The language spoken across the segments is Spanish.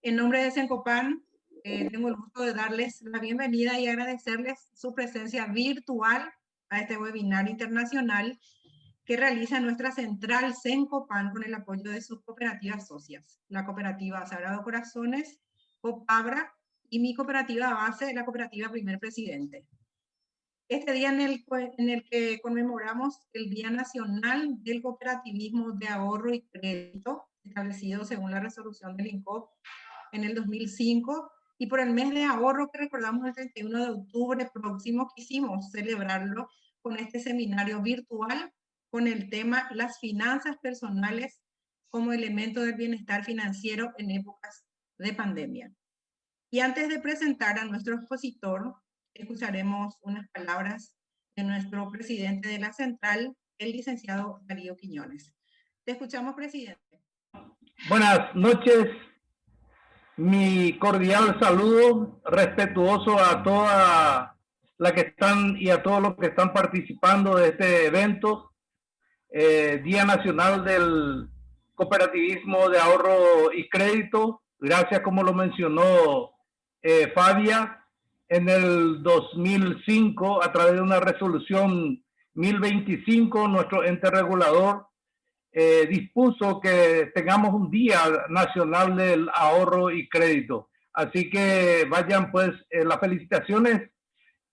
En nombre de Sencopan, tengo el gusto de darles la bienvenida y agradecerles su presencia virtual a este webinar internacional que realiza nuestra central Sencopan con el apoyo de sus cooperativas socias, la cooperativa Sagrado Corazones, Copabra y mi cooperativa base, la cooperativa Primer Presidente. Este día en el que conmemoramos el Día Nacional del Cooperativismo de Ahorro y Crédito, establecido según la resolución del INCOP en el 2005, y por el mes de ahorro que recordamos el 31 de octubre próximo, quisimos celebrarlo con este seminario virtual con el tema Las finanzas personales como elemento del bienestar financiero en épocas de pandemia. Y antes de presentar a nuestro expositor, escucharemos unas palabras de nuestro presidente de la central, el licenciado Darío Quiñones. Te escuchamos, presidente. Buenas noches. Mi cordial saludo respetuoso a toda la que están y a todos los que están participando de este evento, Día Nacional del Cooperativismo de Ahorro y Crédito. Gracias, como lo mencionó Fabia, en el 2005, a través de una resolución 1025, nuestro ente regulador dispuso que tengamos un Día Nacional del Ahorro y Crédito. Así que vayan pues las felicitaciones.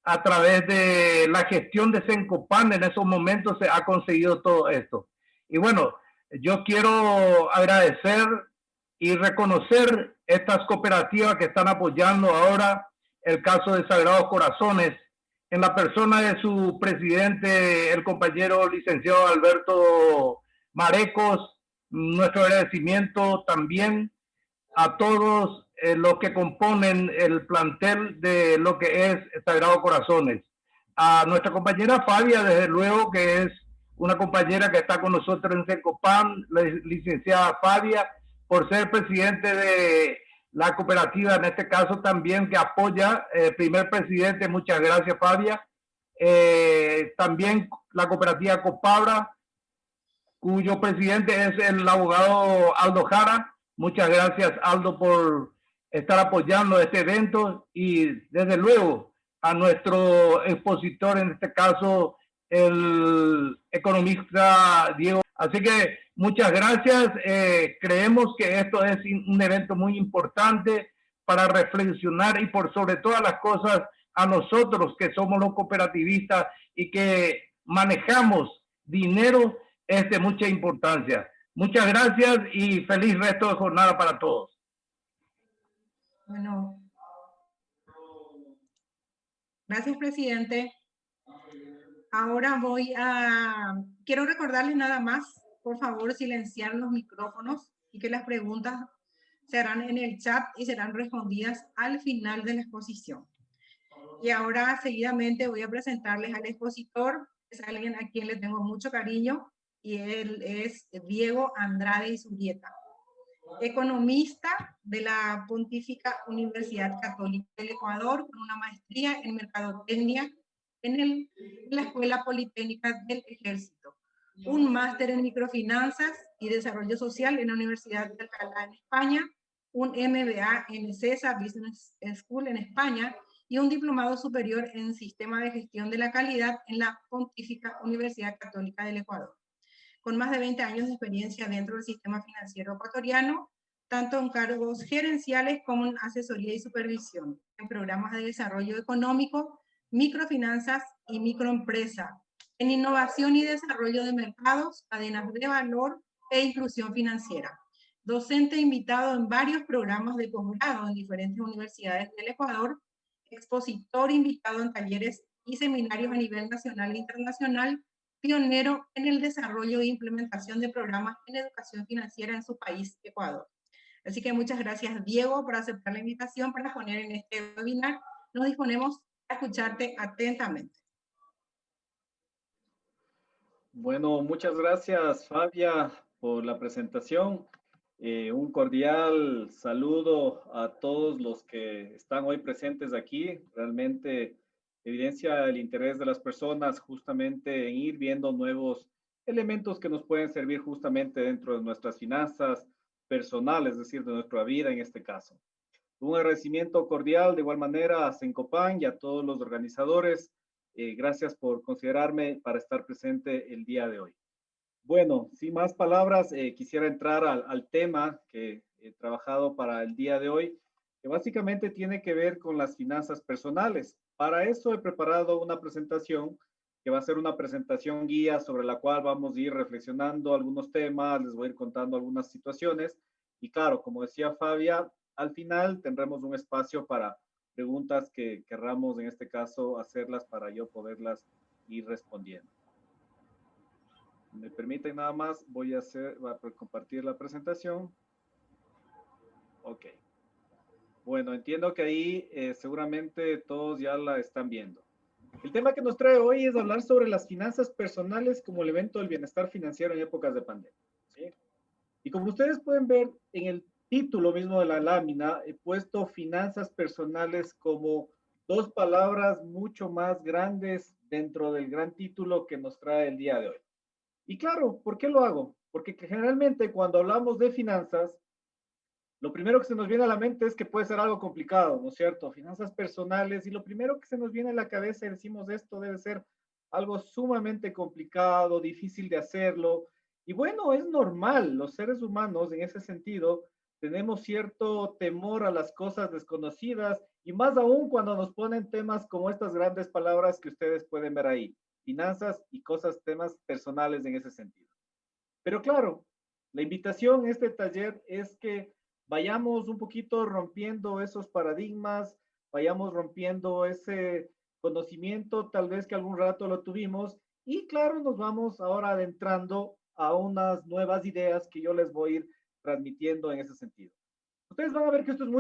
A través de la gestión de Sencopan en esos momentos se ha conseguido todo esto. Y bueno, yo quiero agradecer y reconocer estas cooperativas que están apoyando ahora el caso de Sagrados Corazones, en la persona de su presidente, el compañero licenciado Alberto Marecos. Nuestro agradecimiento también a todos los que componen el plantel de lo que es Sagrado Corazones. A nuestra compañera Fabia, desde luego, que es una compañera que está con nosotros en Sencopan, la licenciada Fabia, por ser presidente de la cooperativa, en este caso también, que apoya Primer Presidente. Muchas gracias, Fabia. También la cooperativa Copabra, cuyo presidente es el abogado Aldo Jara. Muchas gracias, Aldo, por estar apoyando este evento, y desde luego a nuestro expositor, en este caso el economista Diego. Así que muchas gracias. Creemos que esto es un evento muy importante para reflexionar, y por sobre todas las cosas a nosotros que somos los cooperativistas y que manejamos dinero, es de mucha importancia. Muchas gracias y feliz resto de jornada para todos. Bueno, gracias, presidente. Ahora quiero recordarles nada más, por favor, silenciar los micrófonos y que las preguntas se harán en el chat y serán respondidas al final de la exposición. Y ahora, seguidamente, voy a presentarles al expositor. Es alguien a quien le tengo mucho cariño, y él es Diego Andrade Izurrieta, economista de la Pontificia Universidad Católica del Ecuador, con una maestría en Mercadotecnia en la Escuela Politécnica del Ejército, un máster en Microfinanzas y Desarrollo Social en la Universidad de Alcalá en España, un MBA en CESA Business School en España, y un diplomado superior en Sistema de Gestión de la Calidad en la Pontificia Universidad Católica del Ecuador, con más de 20 años de experiencia dentro del sistema financiero ecuatoriano, tanto en cargos gerenciales como en asesoría y supervisión, en programas de desarrollo económico, microfinanzas y microempresa, en innovación y desarrollo de mercados, cadenas de valor e inclusión financiera. Docente invitado en varios programas de posgrado en diferentes universidades del Ecuador, expositor invitado en talleres y seminarios a nivel nacional e internacional, pionero en el desarrollo e implementación de programas en educación financiera en su país, Ecuador. Así que muchas gracias, Diego, por aceptar la invitación para poner en este webinar. Nos disponemos a escucharte atentamente. Bueno, muchas gracias, Fabia, por la presentación. Un cordial saludo a todos los que están hoy presentes aquí. Realmente evidencia el interés de las personas justamente en ir viendo nuevos elementos que nos pueden servir justamente dentro de nuestras finanzas personal, es decir, de nuestra vida en este caso. Un agradecimiento cordial de igual manera a Sencopan y a todos los organizadores. Gracias por considerarme para estar presente el día de hoy. Bueno, sin más palabras, quisiera entrar al tema que he trabajado para el día de hoy, que básicamente tiene que ver con las finanzas personales. Para eso he preparado una presentación que va a ser una presentación guía sobre la cual vamos a ir reflexionando algunos temas, les voy a ir contando algunas situaciones y claro, como decía Fabia, al final tendremos un espacio para preguntas que querramos en este caso hacerlas para yo poderlas ir respondiendo. Me permiten nada más, voy a compartir la presentación. Ok. Bueno, entiendo que ahí seguramente todos ya la están viendo. El tema que nos trae hoy es hablar sobre las finanzas personales como elemento del bienestar financiero en épocas de pandemia. ¿Sí? Y como ustedes pueden ver en el título mismo de la lámina, he puesto finanzas personales como dos palabras mucho más grandes dentro del gran título que nos trae el día de hoy. Y claro, ¿por qué lo hago? Porque generalmente cuando hablamos de finanzas, lo primero que se nos viene a la mente es que puede ser algo complicado, ¿no es cierto? Finanzas personales, y lo primero que se nos viene a la cabeza y decimos esto debe ser algo sumamente complicado, difícil de hacerlo. Y bueno, es normal, los seres humanos en ese sentido tenemos cierto temor a las cosas desconocidas y más aún cuando nos ponen temas como estas grandes palabras que ustedes pueden ver ahí, finanzas y cosas, temas personales en ese sentido. Pero claro, la invitación en este taller es que vayamos un poquito rompiendo esos paradigmas, vayamos rompiendo ese conocimiento, tal vez que algún rato lo tuvimos, y claro, nos vamos ahora adentrando a unas nuevas ideas que yo les voy a ir transmitiendo en ese sentido. Ustedes van a ver que esto es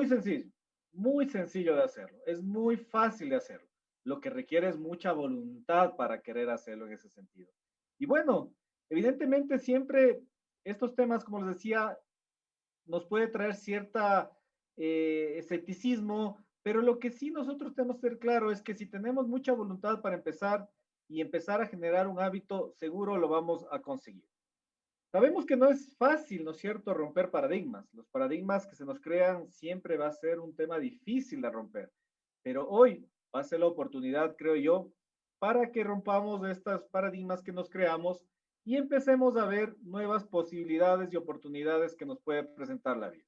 muy sencillo de hacerlo, es muy fácil de hacerlo. Lo que requiere es mucha voluntad para querer hacerlo en ese sentido. Y bueno, evidentemente siempre estos temas, como les decía, nos puede traer cierta escepticismo, pero lo que sí nosotros tenemos que ser claro es que si tenemos mucha voluntad para empezar y empezar a generar un hábito, seguro lo vamos a conseguir. Sabemos que no es fácil, ¿no es cierto?, romper paradigmas. Los paradigmas que se nos crean siempre va a ser un tema difícil de romper, pero hoy va a ser la oportunidad, creo yo, para que rompamos estos paradigmas que nos creamos y empecemos a ver nuevas posibilidades y oportunidades que nos puede presentar la vida.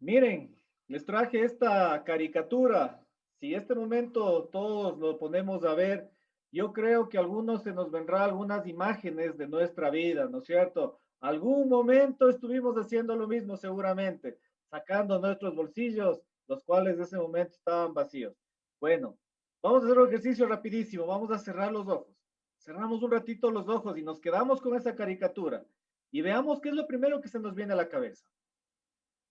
Miren, les traje esta caricatura. Si este momento todos lo ponemos a ver, yo creo que a algunos se nos vendrá algunas imágenes de nuestra vida, ¿no es cierto? Algún momento estuvimos haciendo lo mismo seguramente, sacando nuestros bolsillos, los cuales en ese momento estaban vacíos. Bueno, vamos a hacer un ejercicio rapidísimo, vamos a cerrar los ojos. Cerramos un ratito los ojos y nos quedamos con esa caricatura y veamos qué es lo primero que se nos viene a la cabeza.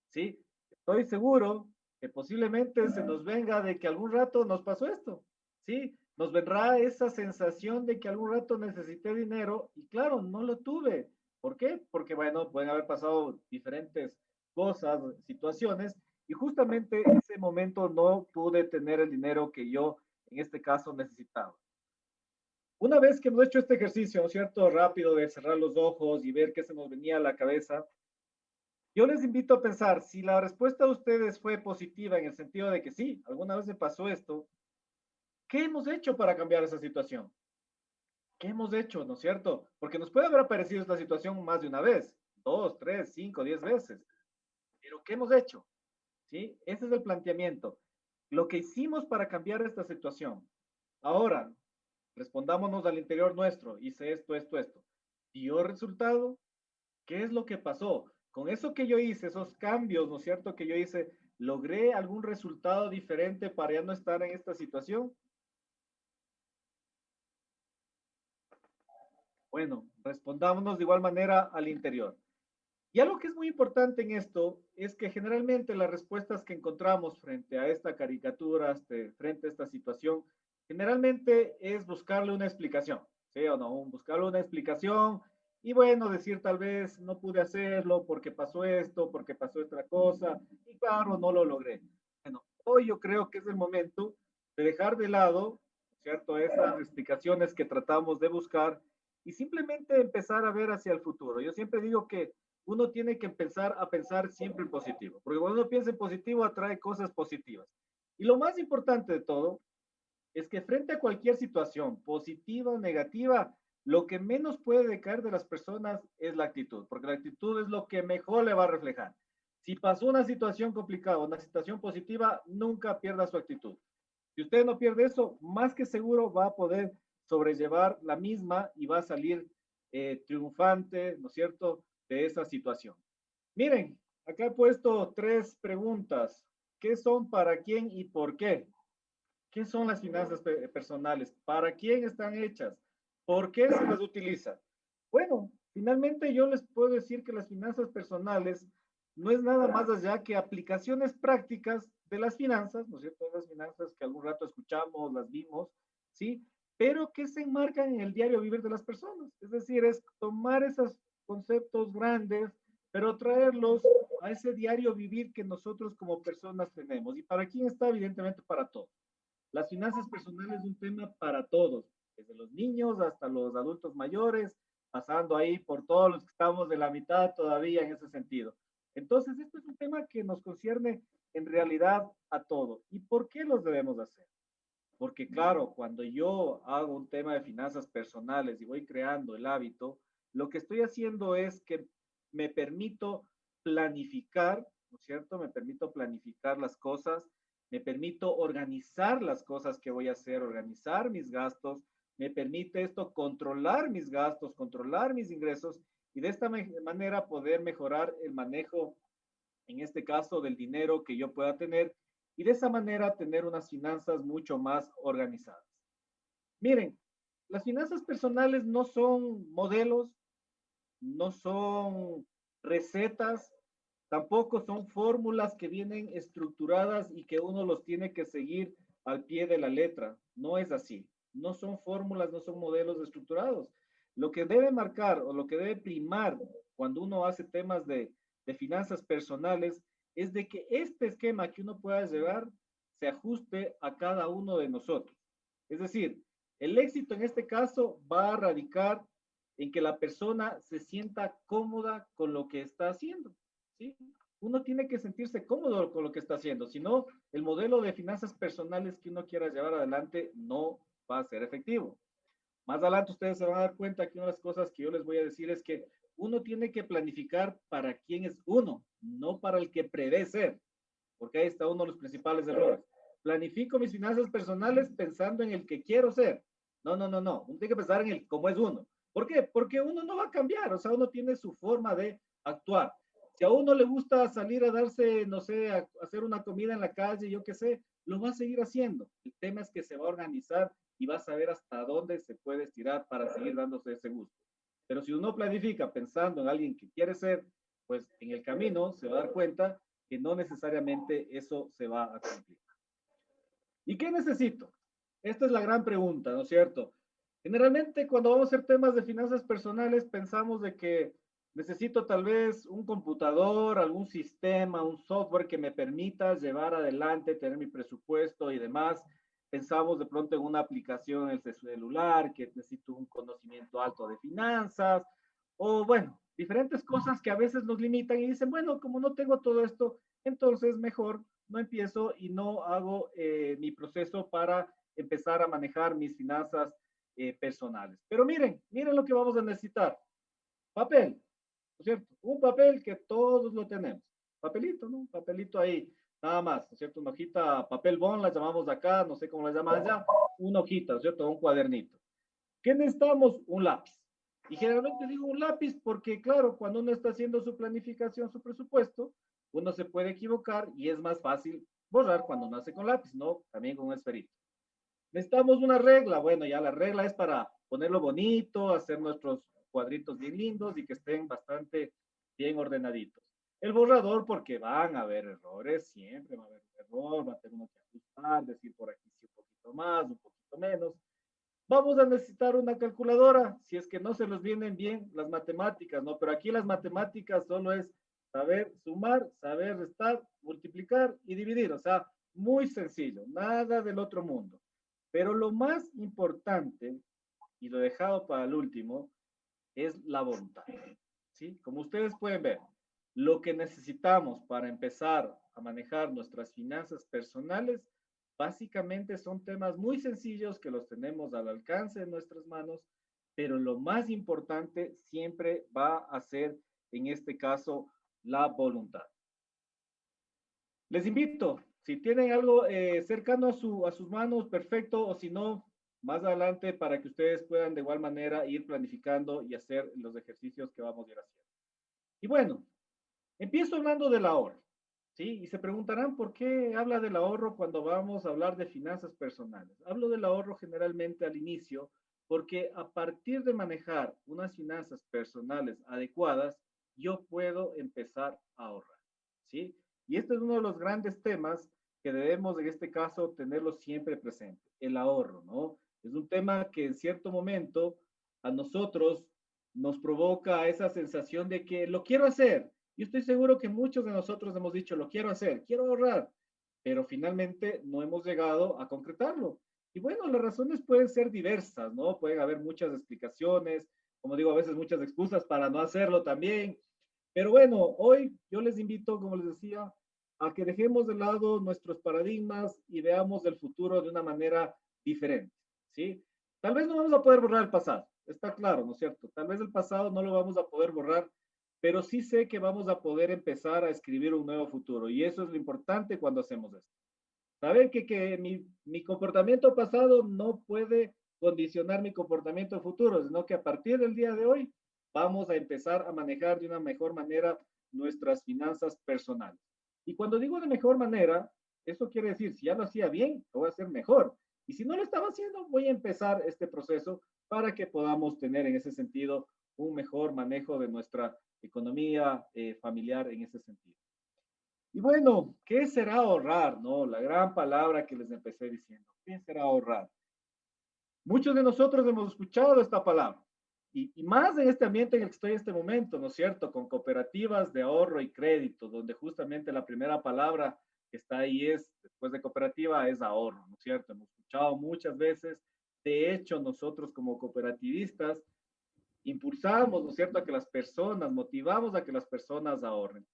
¿Sí? Estoy seguro que posiblemente se nos venga de que algún rato nos pasó esto, ¿sí? Nos vendrá esa sensación de que algún rato necesité dinero y claro, no lo tuve. ¿Por qué? Porque, bueno, pueden haber pasado diferentes cosas, situaciones, y justamente en ese momento no pude tener el dinero que yo, en este caso, necesitaba. Una vez que hemos hecho este ejercicio, ¿no es cierto?, rápido de cerrar los ojos y ver qué se nos venía a la cabeza, yo les invito a pensar, si la respuesta de ustedes fue positiva en el sentido de que sí, alguna vez me pasó esto, ¿qué hemos hecho para cambiar esa situación? ¿Qué hemos hecho, no es cierto? Porque nos puede haber aparecido esta situación más de una vez, 2, 3, 5, 10 veces. Pero ¿qué hemos hecho? ¿Sí? Ese es el planteamiento. Lo que hicimos para cambiar esta situación. Ahora, respondámonos al interior nuestro. Hice esto, esto, esto. ¿Dio resultado? ¿Qué es lo que pasó? Con eso que yo hice, esos cambios, ¿no es cierto? Que yo hice, ¿logré algún resultado diferente para ya no estar en esta situación? Bueno, respondámonos de igual manera al interior. Y algo que es muy importante en esto es que generalmente las respuestas que encontramos frente a esta caricatura, frente a esta situación, generalmente es buscarle una explicación, ¿sí o no? Buscarle una explicación y bueno, decir tal vez no pude hacerlo porque pasó esto, porque pasó esta cosa, y claro, no lo logré. Bueno, hoy yo creo que es el momento de dejar de lado, ¿cierto? Esas explicaciones que tratamos de buscar y simplemente empezar a ver hacia el futuro. Yo siempre digo que uno tiene que empezar a pensar siempre en positivo, porque cuando uno piensa en positivo atrae cosas positivas. Y lo más importante de todo es que frente a cualquier situación, positiva o negativa, lo que menos puede decaer de las personas es la actitud, porque la actitud es lo que mejor le va a reflejar. Si pasó una situación complicada, una situación positiva, nunca pierda su actitud. Si usted no pierde eso, más que seguro va a poder sobrellevar la misma y va a salir triunfante, ¿no es cierto?, de esa situación. Miren, acá he puesto 3 preguntas. ¿Qué son, para quién y por qué? ¿Qué son las finanzas personales? ¿Para quién están hechas? ¿Por qué se las utiliza? Bueno, finalmente yo les puedo decir que las finanzas personales no es nada más allá que aplicaciones prácticas de las finanzas, ¿no es cierto? Las finanzas que algún rato escuchamos, las vimos, ¿sí? Pero que se enmarcan en el diario vivir de las personas. Es decir, es tomar esos conceptos grandes, pero traerlos a ese diario vivir que nosotros como personas tenemos. ¿Y para quién está? Evidentemente para todos. Las finanzas personales es un tema para todos, desde los niños hasta los adultos mayores, pasando ahí por todos los que estamos de la mitad todavía en ese sentido. Entonces, esto es un tema que nos concierne en realidad a todos. ¿Y por qué los debemos hacer? Porque claro, cuando yo hago un tema de finanzas personales y voy creando el hábito, lo que estoy haciendo es que me permito planificar, ¿no es cierto? Me permito planificar las cosas, me permito organizar las cosas que voy a hacer, organizar mis gastos, me permite esto controlar mis gastos, controlar mis ingresos y de esta manera poder mejorar el manejo, en este caso, del dinero que yo pueda tener y de esa manera tener unas finanzas mucho más organizadas. Miren, las finanzas personales no son modelos, no son recetas, tampoco son fórmulas que vienen estructuradas y que uno los tiene que seguir al pie de la letra. No es así. No son fórmulas, no son modelos estructurados. Lo que debe marcar o lo que debe primar cuando uno hace temas de finanzas personales es de que este esquema que uno pueda llevar se ajuste a cada uno de nosotros. Es decir, el éxito en este caso va a radicar en que la persona se sienta cómoda con lo que está haciendo, ¿sí? Uno tiene que sentirse cómodo con lo que está haciendo, si no, el modelo de finanzas personales que uno quiera llevar adelante no va a ser efectivo. Más adelante ustedes se van a dar cuenta que una de las cosas que yo les voy a decir es que uno tiene que planificar para quién es uno, no para el que prevé ser, porque ahí está uno de los principales errores. Planifico mis finanzas personales pensando en el que quiero ser. No, no, no, no. Uno tiene que pensar en el cómo es uno. ¿Por qué? Porque uno no va a cambiar, o sea, uno tiene su forma de actuar. Si a uno le gusta salir a darse, no sé, a hacer una comida en la calle, yo qué sé, lo va a seguir haciendo. El tema es que se va a organizar y va a saber hasta dónde se puede estirar para seguir dándose ese gusto. Pero si uno planifica pensando en alguien que quiere ser, pues en el camino se va a dar cuenta que no necesariamente eso se va a cumplir. ¿Y qué necesito? Esta es la gran pregunta, ¿no es cierto? Generalmente cuando vamos a hacer temas de finanzas personales pensamos de que necesito tal vez un computador, algún sistema, un software que me permita llevar adelante, tener mi presupuesto y demás. Pensamos de pronto en una aplicación en el celular, que necesito un conocimiento alto de finanzas, o bueno, diferentes cosas que a veces nos limitan y dicen, bueno, como no tengo todo esto, entonces mejor no empiezo y no hago mi proceso para empezar a manejar mis finanzas personales. Pero miren, miren lo que vamos a necesitar. Papel, ¿no es cierto? Un papel que todos lo tenemos. Papelito, ¿no? Un papelito ahí, nada más, ¿no es cierto? Una hojita, papel bond, la llamamos acá, no sé cómo la llaman allá, una hojita, ¿no es cierto? Un cuadernito. ¿Qué necesitamos? Un lápiz. Y generalmente digo un lápiz porque, claro, cuando uno está haciendo su planificación, su presupuesto, uno se puede equivocar y es más fácil borrar cuando uno hace con lápiz, ¿no? También con un esferito. Necesitamos una regla. Bueno, ya la regla es para ponerlo bonito, hacer nuestros cuadritos bien lindos y que estén bastante bien ordenaditos. El borrador, porque van a haber errores, siempre va a haber un error, va a tener uno que ajustar, decir por aquí sí un poquito más, un poquito menos. Vamos a necesitar una calculadora, si es que no se nos vienen bien las matemáticas, ¿no? Pero aquí las matemáticas solo es saber sumar, saber restar, multiplicar y dividir, o sea, muy sencillo, nada del otro mundo. Pero lo más importante, y lo he dejado para el último, es la voluntad. ¿Sí? Como ustedes pueden ver, lo que necesitamos para empezar a manejar nuestras finanzas personales, básicamente son temas muy sencillos que los tenemos al alcance de nuestras manos, pero lo más importante siempre va a ser, en este caso, la voluntad. Les invito, si tienen algo cercano a sus manos, perfecto, o si no, más adelante para que ustedes puedan de igual manera ir planificando y hacer los ejercicios que vamos a ir haciendo. Y bueno, empiezo hablando del ahorro, ¿sí? Y se preguntarán por qué habla del ahorro cuando vamos a hablar de finanzas personales. Hablo del ahorro generalmente al inicio porque a partir de manejar unas finanzas personales adecuadas, yo puedo empezar a ahorrar, ¿sí? Y este es uno de los grandes temas que debemos en este caso tenerlo siempre presente, el ahorro, ¿no? Es un tema que en cierto momento a nosotros nos provoca esa sensación de que lo quiero hacer. Yo estoy seguro que muchos de nosotros hemos dicho, lo quiero hacer, quiero ahorrar, pero finalmente no hemos llegado a concretarlo. Y bueno, las razones pueden ser diversas, ¿no? Pueden haber muchas explicaciones, como digo, a veces muchas excusas para no hacerlo también. Pero bueno, hoy yo les invito, como les decía, a que dejemos de lado nuestros paradigmas y veamos el futuro de una manera diferente, ¿sí? Tal vez no vamos a poder borrar el pasado, está claro, ¿no es cierto? Tal vez el pasado no lo vamos a poder borrar, pero sí sé que vamos a poder empezar a escribir un nuevo futuro y eso es lo importante cuando hacemos esto. Saber que mi comportamiento pasado no puede condicionar mi comportamiento futuro, sino que a partir del día de hoy vamos a empezar a manejar de una mejor manera nuestras finanzas personales. Y cuando digo de mejor manera, eso quiere decir, si ya lo hacía bien, lo voy a hacer mejor. Y si no lo estaba haciendo, voy a empezar este proceso para que podamos tener en ese sentido un mejor manejo de nuestra economía familiar en ese sentido. Y bueno, ¿qué será ahorrar? No, la gran palabra que les empecé diciendo. ¿Qué será ahorrar? Muchos de nosotros hemos escuchado esta palabra y más en este ambiente en el que estoy en este momento, ¿no es cierto? Con cooperativas de ahorro y crédito, donde justamente la primera palabra que está ahí es, después de cooperativa, es ahorro, ¿no es cierto? Hemos escuchado muchas veces. De hecho, nosotros como cooperativistas impulsamos, ¿no es cierto?, a que las personas, motivamos a que las personas ahorren.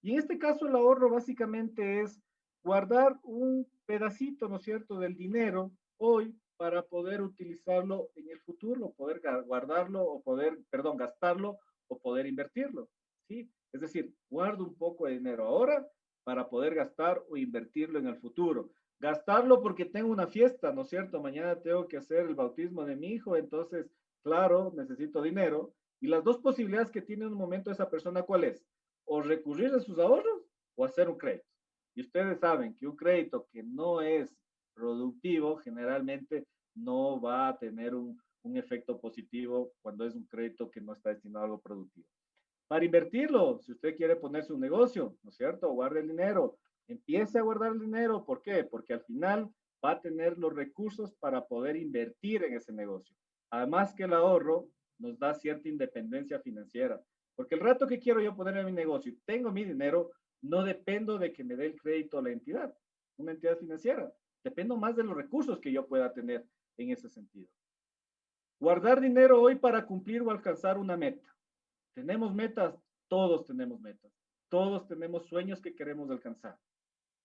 Y en este caso el ahorro básicamente es guardar un pedacito, ¿no es cierto?, del dinero hoy para poder utilizarlo en el futuro, poder guardarlo o poder, perdón, gastarlo o poder invertirlo, ¿sí? Es decir, guardo un poco de dinero ahora para poder gastar o invertirlo en el futuro. Gastarlo porque tengo una fiesta, ¿no es cierto? Mañana tengo que hacer el bautismo de mi hijo, entonces, claro, necesito dinero. Y las dos posibilidades que tiene en un momento esa persona, ¿cuál es? O recurrir a sus ahorros o hacer un crédito. Y ustedes saben que un crédito que no es productivo generalmente no va a tener un efecto positivo cuando es un crédito que no está destinado a algo productivo. Para invertirlo, si usted quiere ponerse un negocio, ¿no es cierto? Guarde el dinero, empiece a guardar el dinero. ¿Por qué? Porque al final va a tener los recursos para poder invertir en ese negocio. Además que el ahorro nos da cierta independencia financiera. Porque el rato que quiero yo poner en mi negocio y tengo mi dinero, no dependo de que me dé el crédito la entidad, una entidad financiera. Dependo más de los recursos que yo pueda tener en ese sentido. Guardar dinero hoy para cumplir o alcanzar una meta. ¿Tenemos metas? Todos tenemos metas. Todos tenemos sueños que queremos alcanzar.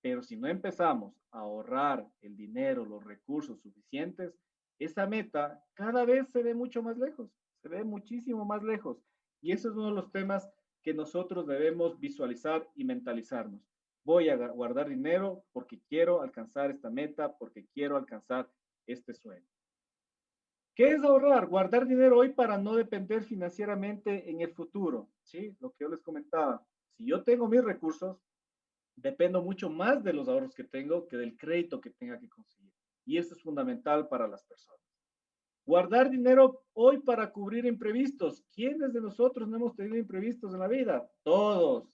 Pero si no empezamos a ahorrar el dinero, los recursos suficientes, esa meta cada vez se ve mucho más lejos, se ve muchísimo más lejos. Y ese es uno de los temas que nosotros debemos visualizar y mentalizarnos. Voy a guardar dinero porque quiero alcanzar esta meta, porque quiero alcanzar este sueño. ¿Qué es ahorrar? Guardar dinero hoy para no depender financieramente en el futuro, ¿sí? Lo que yo les comentaba. Si yo tengo mis recursos, dependo mucho más de los ahorros que tengo que del crédito que tenga que conseguir. Y eso es fundamental para las personas. Guardar dinero hoy para cubrir imprevistos. ¿Quiénes de nosotros no hemos tenido imprevistos en la vida? Todos.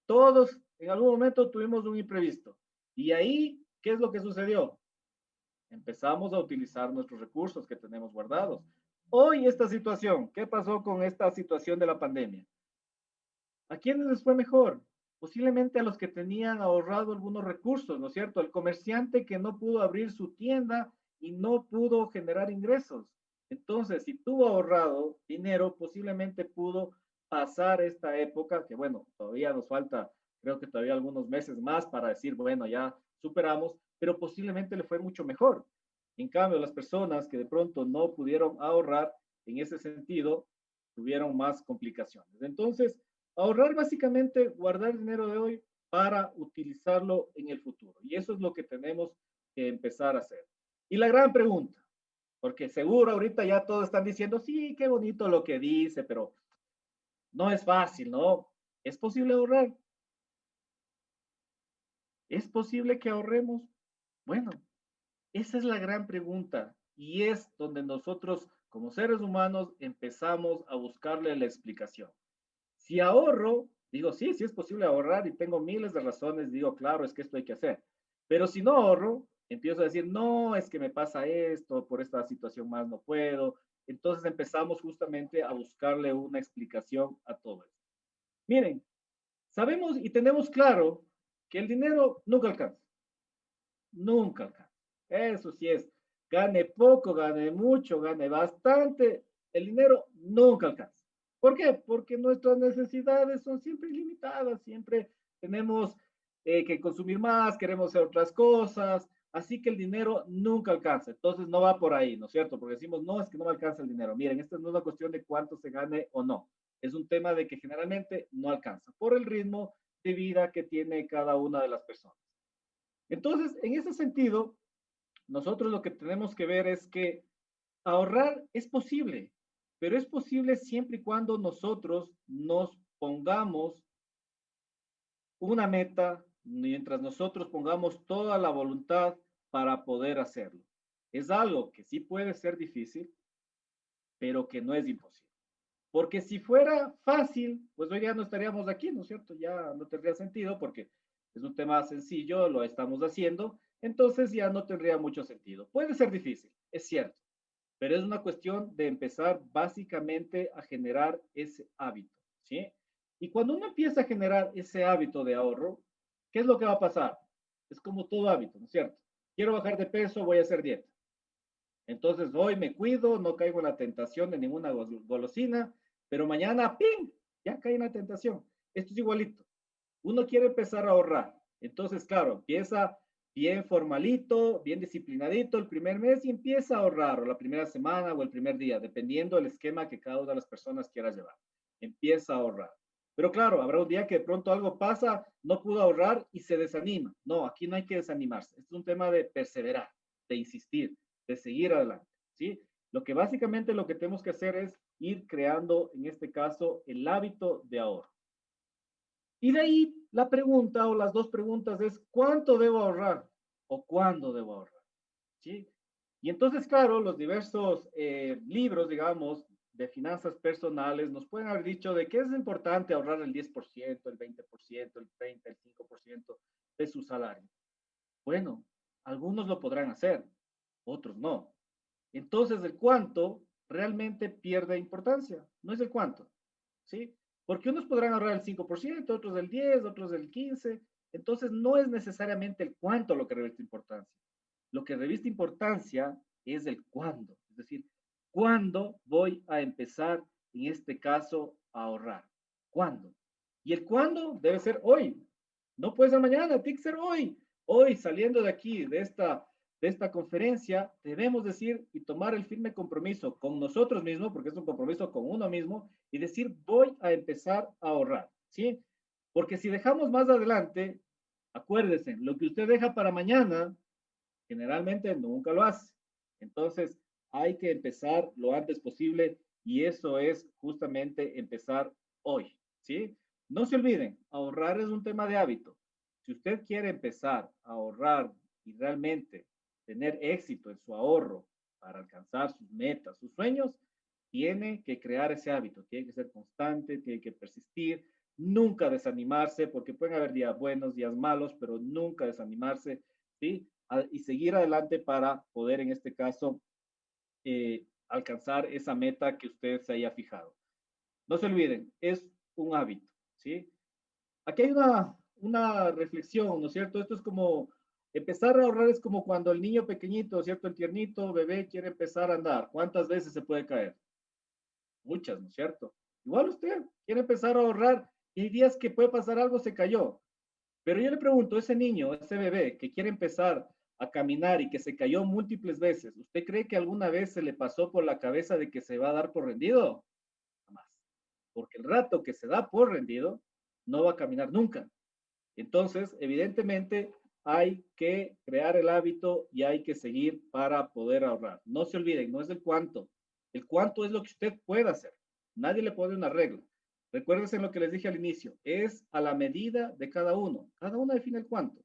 Todos en algún momento tuvimos un imprevisto. Y ahí, ¿qué es lo que sucedió? Empezamos a utilizar nuestros recursos que tenemos guardados. Hoy esta situación, ¿qué pasó con esta situación de la pandemia? ¿A quiénes les fue mejor? Posiblemente a los que tenían ahorrado algunos recursos, ¿no es cierto? El comerciante que no pudo abrir su tienda y no pudo generar ingresos. Entonces, si tuvo ahorrado dinero, posiblemente pudo pasar esta época, que bueno, todavía nos falta, creo que todavía algunos meses más para decir, bueno, ya superamos, pero posiblemente le fue mucho mejor. En cambio, las personas que de pronto no pudieron ahorrar, en ese sentido, tuvieron más complicaciones. Entonces, ahorrar básicamente, guardar dinero de hoy para utilizarlo en el futuro. Y eso es lo que tenemos que empezar a hacer. Y la gran pregunta, porque seguro ahorita ya todos están diciendo, sí, qué bonito lo que dice, pero no es fácil, ¿no? ¿Es posible ahorrar? ¿Es posible que ahorremos? Bueno, esa es la gran pregunta y es donde nosotros como seres humanos empezamos a buscarle la explicación. Si ahorro, digo, sí, sí es posible ahorrar y tengo miles de razones, digo, claro, es que esto hay que hacer. Pero si no ahorro, empiezo a decir, no, es que me pasa esto, por esta situación más no puedo. Entonces empezamos justamente a buscarle una explicación a todo esto. Miren, sabemos y tenemos claro que el dinero nunca alcanza. Nunca alcanza. Eso sí es. Gane poco, gane mucho, gane bastante. El dinero nunca alcanza. ¿Por qué? Porque nuestras necesidades son siempre ilimitadas. Siempre tenemos que consumir más, queremos hacer otras cosas. Así que el dinero nunca alcanza. Entonces no va por ahí, ¿no es cierto? Porque decimos, no, es que no me alcanza el dinero. Miren, esta no es una cuestión de cuánto se gane o no. Es un tema de que generalmente no alcanza por el ritmo de vida que tiene cada una de las personas. Entonces, en ese sentido, nosotros lo que tenemos que ver es que ahorrar es posible, pero es posible siempre y cuando nosotros nos pongamos una meta, mientras nosotros pongamos toda la voluntad para poder hacerlo. Es algo que sí puede ser difícil, pero que no es imposible. Porque si fuera fácil, pues hoy ya no estaríamos aquí, ¿no es cierto? Ya no tendría sentido porque es un tema sencillo, lo estamos haciendo, entonces ya no tendría mucho sentido. Puede ser difícil, es cierto, pero es una cuestión de empezar básicamente a generar ese hábito, ¿sí? Y cuando uno empieza a generar ese hábito de ahorro, ¿qué es lo que va a pasar? Es como todo hábito, ¿no es cierto? Quiero bajar de peso, voy a hacer dieta. Entonces hoy me cuido, no caigo en la tentación de ninguna golosina, pero mañana, ¡ping!, ya cae en la tentación. Esto es igualito. Uno quiere empezar a ahorrar. Entonces, claro, empieza bien formalito, bien disciplinadito el primer mes y empieza a ahorrar, o la primera semana o el primer día, dependiendo del esquema que cada una de las personas quiera llevar. Empieza a ahorrar. Pero claro, habrá un día que de pronto algo pasa, no pudo ahorrar y se desanima. No, aquí no hay que desanimarse. Esto es un tema de perseverar, de insistir, de seguir adelante, ¿sí? Lo que básicamente lo que tenemos que hacer es ir creando, en este caso, el hábito de ahorro. Y de ahí la pregunta o las dos preguntas es, ¿cuánto debo ahorrar? ¿O cuándo debo ahorrar? ¿Sí? Y entonces, claro, los diversos libros, digamos, de finanzas personales nos pueden haber dicho de que es importante ahorrar el 10%, el 20%, el 30%, el 5% de su salario. Bueno, algunos lo podrán hacer, otros no. Entonces, el cuánto realmente pierde importancia, no es el cuánto, ¿sí? Porque unos podrán ahorrar el 5%, otros el 10%, otros el 15%. Entonces, no es necesariamente el cuánto lo que reviste importancia. Lo que reviste importancia es el cuándo. Es decir, ¿cuándo voy a empezar, en este caso, a ahorrar? ¿Cuándo? Y el cuándo debe ser hoy. No puede ser mañana, tiene que ser hoy. Hoy, saliendo de aquí, de esta conferencia, debemos decir y tomar el firme compromiso con nosotros mismos, porque es un compromiso con uno mismo, y decir, voy a empezar a ahorrar, ¿sí? Porque si dejamos más adelante, acuérdense, lo que usted deja para mañana, generalmente nunca lo hace. Entonces, hay que empezar lo antes posible y eso es justamente empezar hoy, ¿sí? No se olviden, ahorrar es un tema de hábito. Si usted quiere empezar a ahorrar y realmente tener éxito en su ahorro para alcanzar sus metas, sus sueños, tiene que crear ese hábito, tiene que ser constante, tiene que persistir, nunca desanimarse, porque pueden haber días buenos, días malos, pero nunca desanimarse, ¿sí? Y seguir adelante para poder, en este caso, alcanzar esa meta que usted se haya fijado. No se olviden, es un hábito, ¿sí? Aquí hay una reflexión, ¿no es cierto? Esto es como Empezar a ahorrar es como cuando el niño pequeñito, ¿cierto? El tiernito, bebé, quiere empezar a andar. ¿Cuántas veces se puede caer? Muchas, ¿no es cierto? Igual usted quiere empezar a ahorrar y hay días que puede pasar algo, se cayó. Pero yo le pregunto, ese niño, ese bebé que quiere empezar a caminar y que se cayó múltiples veces, ¿usted cree que alguna vez se le pasó por la cabeza de que se va a dar por rendido? Jamás. Porque el rato que se da por rendido, no va a caminar nunca. Entonces, evidentemente, hay que crear el hábito y hay que seguir para poder ahorrar. No se olviden, no es el cuánto. El cuánto es lo que usted puede hacer. Nadie le pone una regla. Recuérdense lo que les dije al inicio, es a la medida de cada uno. Cada uno define el cuánto.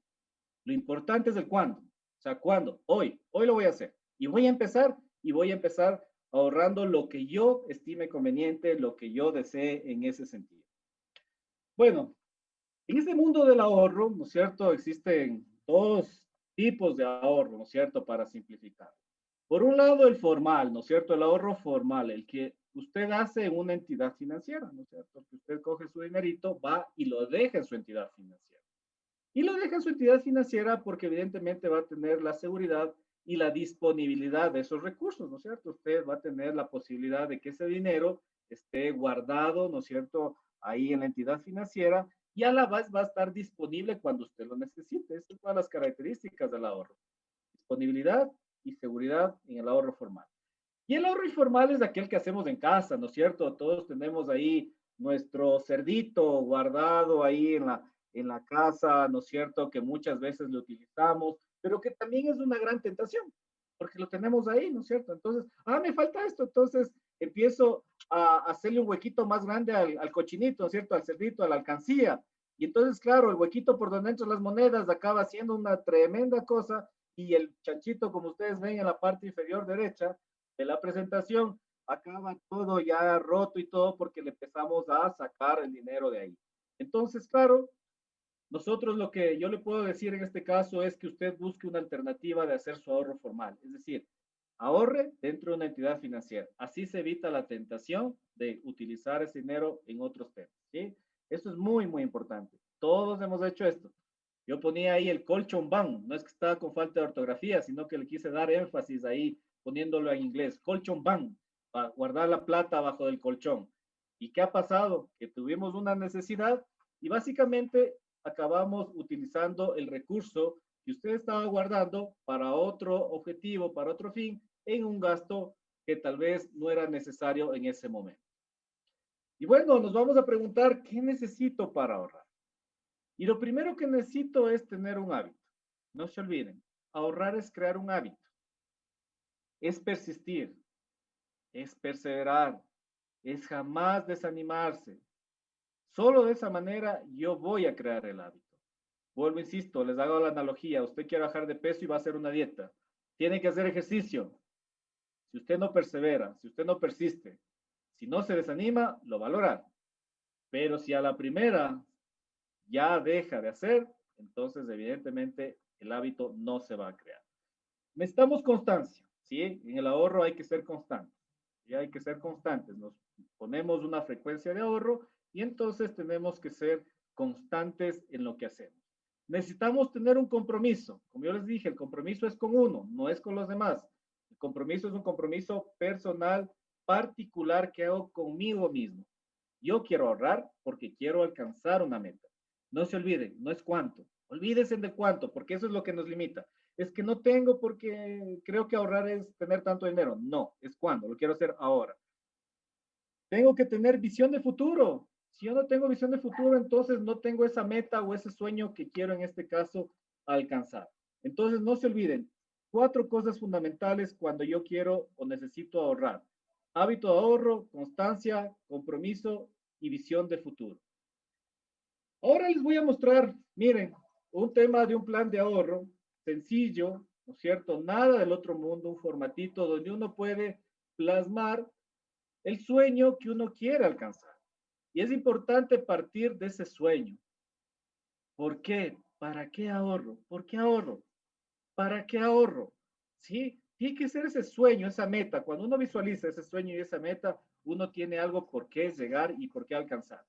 Lo importante es el cuándo. O sea, ¿cuándo? Hoy lo voy a hacer. Y voy a empezar ahorrando lo que yo estime conveniente, lo que yo desee en ese sentido. Bueno, en este mundo del ahorro, ¿no es cierto? Existen dos tipos de ahorro, ¿no es cierto? Para simplificar. Por un lado, el formal, ¿no es cierto? El ahorro formal, el que usted hace en una entidad financiera, ¿no es cierto? Que usted coge su dinerito, va y lo deja en su entidad financiera. Y lo deja en su entidad financiera porque evidentemente va a tener la seguridad y la disponibilidad de esos recursos, ¿no es cierto? Usted va a tener la posibilidad de que ese dinero esté guardado, ¿no es cierto? Ahí en la entidad financiera y a la vez va a estar disponible cuando usted lo necesite. Estas son las características del ahorro. Disponibilidad y seguridad en el ahorro formal. Y el ahorro informal es aquel que hacemos en casa, ¿no es cierto? Todos tenemos ahí nuestro cerdito guardado ahí en la casa, ¿no es cierto? Que muchas veces lo utilizamos, pero que también es una gran tentación, porque lo tenemos ahí, ¿no es cierto? Entonces, me falta esto, entonces empiezo a hacerle un huequito más grande al cochinito, ¿no es cierto? Al cerdito, a la alcancía. Y entonces, claro, el huequito por donde entran las monedas acaba siendo una tremenda cosa y el chanchito, como ustedes ven en la parte inferior derecha, de la presentación, acaba todo ya roto y todo porque le empezamos a sacar el dinero de ahí. Entonces, claro, nosotros lo que yo le puedo decir en este caso es que usted busque una alternativa de hacer su ahorro formal, es decir, ahorre dentro de una entidad financiera. Así se evita la tentación de utilizar ese dinero en otros temas, ¿sí? Esto es muy, muy importante. Todos hemos hecho esto. Yo ponía ahí el colchón bank, no es que estaba con falta de ortografía, sino que le quise dar énfasis ahí poniéndolo en inglés, colchón bank, para guardar la plata abajo del colchón. ¿Y qué ha pasado? Que tuvimos una necesidad y básicamente acabamos utilizando el recurso que usted estaba guardando para otro objetivo, para otro fin, en un gasto que tal vez no era necesario en ese momento. Y bueno, nos vamos a preguntar, ¿qué necesito para ahorrar? Y lo primero que necesito es tener un hábito. No se olviden, ahorrar es crear un hábito. Es persistir, es perseverar, es jamás desanimarse. Solo de esa manera yo voy a crear el hábito. Vuelvo, insisto, les hago la analogía. Usted quiere bajar de peso y va a hacer una dieta. Tiene que hacer ejercicio. Si usted no persevera, si usted no persiste, si no se desanima, lo valora. Pero si a la primera ya deja de hacer, entonces evidentemente el hábito no se va a crear. Necesitamos constancia, ¿sí? En el ahorro hay que ser constantes, y hay que ser constantes. Nos ponemos una frecuencia de ahorro y entonces tenemos que ser constantes en lo que hacemos. Necesitamos tener un compromiso. Como yo les dije, el compromiso es con uno, no es con los demás. El compromiso es un compromiso personal, particular que hago conmigo mismo. Yo quiero ahorrar porque quiero alcanzar una meta. No se olviden, no es cuánto. Olvídense de cuánto, porque eso es lo que nos limita. Es que no tengo porque creo que ahorrar es tener tanto dinero. No, es cuándo, lo quiero hacer ahora. Tengo que tener visión de futuro. Si yo no tengo visión de futuro, entonces no tengo esa meta o ese sueño que quiero en este caso alcanzar. Entonces no se olviden, 4 cosas fundamentales cuando yo quiero o necesito ahorrar. Hábito de ahorro, constancia, compromiso y visión de futuro. Ahora les voy a mostrar, miren, un tema de un plan de ahorro sencillo, ¿no es cierto? Nada del otro mundo, un formatito donde uno puede plasmar el sueño que uno quiere alcanzar. Y es importante partir de ese sueño. ¿Por qué? ¿Para qué ahorro? ¿Por qué ahorro? ¿Para qué ahorro? ¿Sí? Tiene que ser ese sueño, esa meta. Cuando uno visualiza ese sueño y esa meta, uno tiene algo por qué llegar y por qué alcanzar.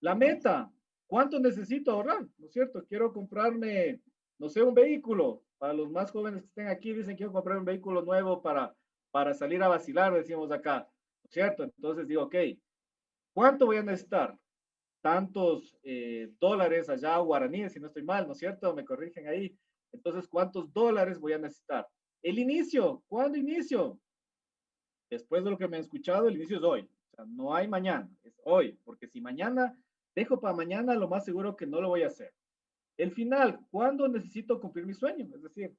La meta, ¿cuánto necesito ahorrar? ¿No es cierto? Quiero comprarme no sé, un vehículo. Para los más jóvenes que estén aquí, dicen que quiero comprar un vehículo nuevo para salir a vacilar, decimos acá, ¿no es cierto? Entonces digo, ok, ¿cuánto voy a necesitar? Tantos dólares allá, guaraníes, si no estoy mal, ¿no es cierto? Me corrigen ahí. Entonces, ¿cuántos dólares voy a necesitar? El inicio, ¿cuándo inicio? Después de lo que me han escuchado, el inicio es hoy. O sea, no hay mañana, es hoy, porque si mañana dejo para mañana, lo más seguro que no lo voy a hacer. El final, ¿cuándo necesito cumplir mi sueño? Es decir,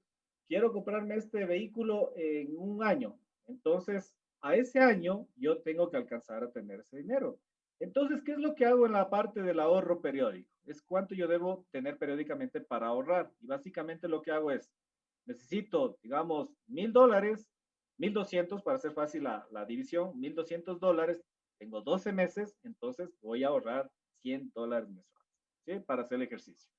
quiero comprarme este vehículo en un año. Entonces, a ese año yo tengo que alcanzar a tener ese dinero. Entonces, ¿qué es lo que hago en la parte del ahorro periódico? Es cuánto yo debo tener periódicamente para ahorrar. Y básicamente lo que hago es, necesito, digamos, $1,000, 1,200 para hacer fácil la división, $1,200, tengo 12 meses, entonces voy a ahorrar $100 mensuales, ¿sí? Para hacer el ejercicio.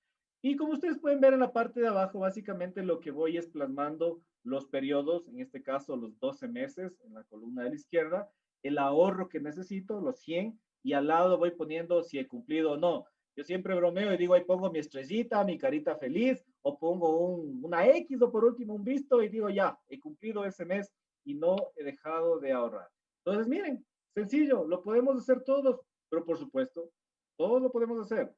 Y como ustedes pueden ver en la parte de abajo, básicamente lo que voy es plasmando los periodos, en este caso los 12 meses, en la columna de la izquierda, el ahorro que necesito, los 100, y al lado voy poniendo si he cumplido o no. Yo siempre bromeo y digo, ahí pongo mi estrellita, mi carita feliz, o pongo una X o por último un visto y digo, ya, he cumplido ese mes y no he dejado de ahorrar. Entonces, miren, sencillo, lo podemos hacer todos, pero por supuesto, todos lo podemos hacer.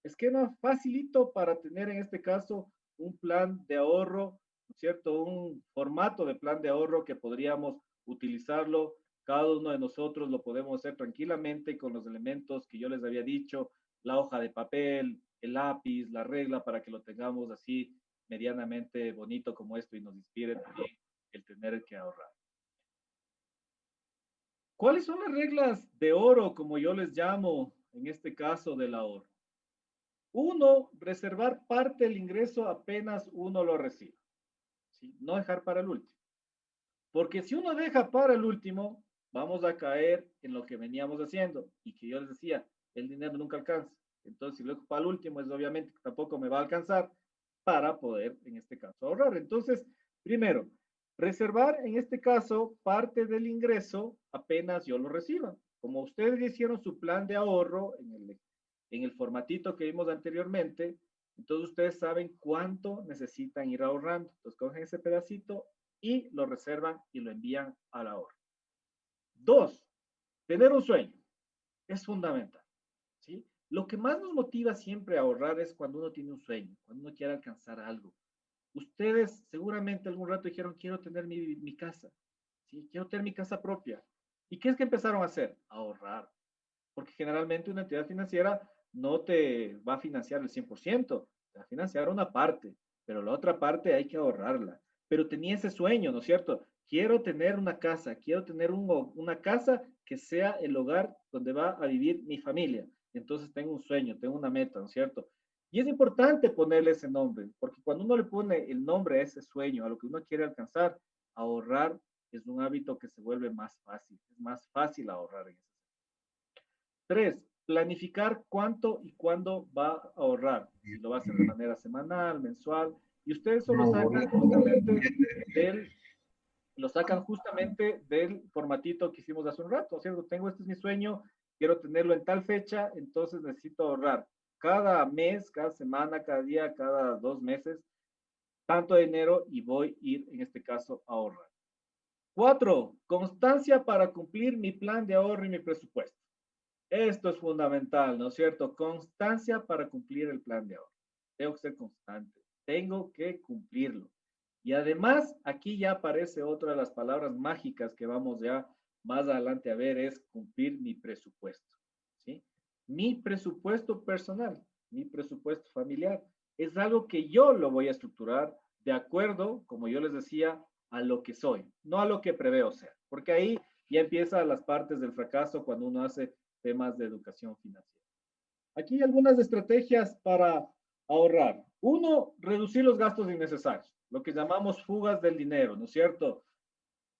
Esquema facilito para tener en este caso un plan de ahorro, ¿no es cierto? Un formato de plan de ahorro que podríamos utilizarlo. Cada uno de nosotros lo podemos hacer tranquilamente con los elementos que yo les había dicho, la hoja de papel, el lápiz, la regla, para que lo tengamos así medianamente bonito como esto y nos inspire también el tener que ahorrar. ¿Cuáles son las reglas de oro, como yo les llamo en este caso del ahorro? Uno, reservar parte del ingreso apenas uno lo reciba. ¿Sí? No dejar para el último. Porque si uno deja para el último, vamos a caer en lo que veníamos haciendo y que yo les decía, el dinero nunca alcanza. Entonces, si lo dejo para el último, es obviamente que tampoco me va a alcanzar para poder, en este caso, ahorrar. Entonces, primero, reservar, en este caso, parte del ingreso apenas yo lo reciba. Como ustedes hicieron su plan de ahorro en el formatito que vimos anteriormente, entonces ustedes saben cuánto necesitan ir ahorrando. Entonces cogen ese pedacito y lo reservan y lo envían al ahorro. Dos, tener un sueño. Es fundamental. ¿Sí? Lo que más nos motiva siempre a ahorrar es cuando uno tiene un sueño, cuando uno quiere alcanzar algo. Ustedes seguramente algún rato dijeron, quiero tener mi casa. ¿Sí? Quiero tener mi casa propia. ¿Y qué es que empezaron a hacer? A ahorrar. Porque generalmente una entidad financiera no te va a financiar el 100%, te va a financiar una parte, pero la otra parte hay que ahorrarla. Pero tenía ese sueño, ¿no es cierto? Quiero tener una casa, quiero tener una casa que sea el hogar donde va a vivir mi familia. Entonces tengo un sueño, tengo una meta, ¿no es cierto? Y es importante ponerle ese nombre, porque cuando uno le pone el nombre a ese sueño, a lo que uno quiere alcanzar, ahorrar es un hábito que se vuelve más fácil, es más fácil ahorrar en ese. Tres, planificar cuánto y cuándo va a ahorrar. Si lo va a hacer de manera semanal, mensual, y ustedes solo lo sacan justamente del formatito que hicimos hace un rato, ¿cierto? Tengo, este es mi sueño, quiero tenerlo en tal fecha, entonces necesito ahorrar cada mes, cada semana, cada día, cada 2 meses, tanto dinero y voy a ir, en este caso, a ahorrar. 4, constancia para cumplir mi plan de ahorro y mi presupuesto. Esto es fundamental, ¿no es cierto? Constancia para cumplir el plan de ahorro. Tengo que ser constante, tengo que cumplirlo. Y además, aquí ya aparece otra de las palabras mágicas que vamos ya más adelante a ver, es cumplir mi presupuesto, ¿sí? Mi presupuesto personal, mi presupuesto familiar, es algo que yo lo voy a estructurar de acuerdo, como yo les decía, a lo que soy, no a lo que preveo ser, porque ahí ya empiezan las partes del fracaso cuando uno hace temas de educación financiera. Aquí hay algunas estrategias para ahorrar. Uno, reducir los gastos innecesarios, lo que llamamos fugas del dinero, ¿no es cierto?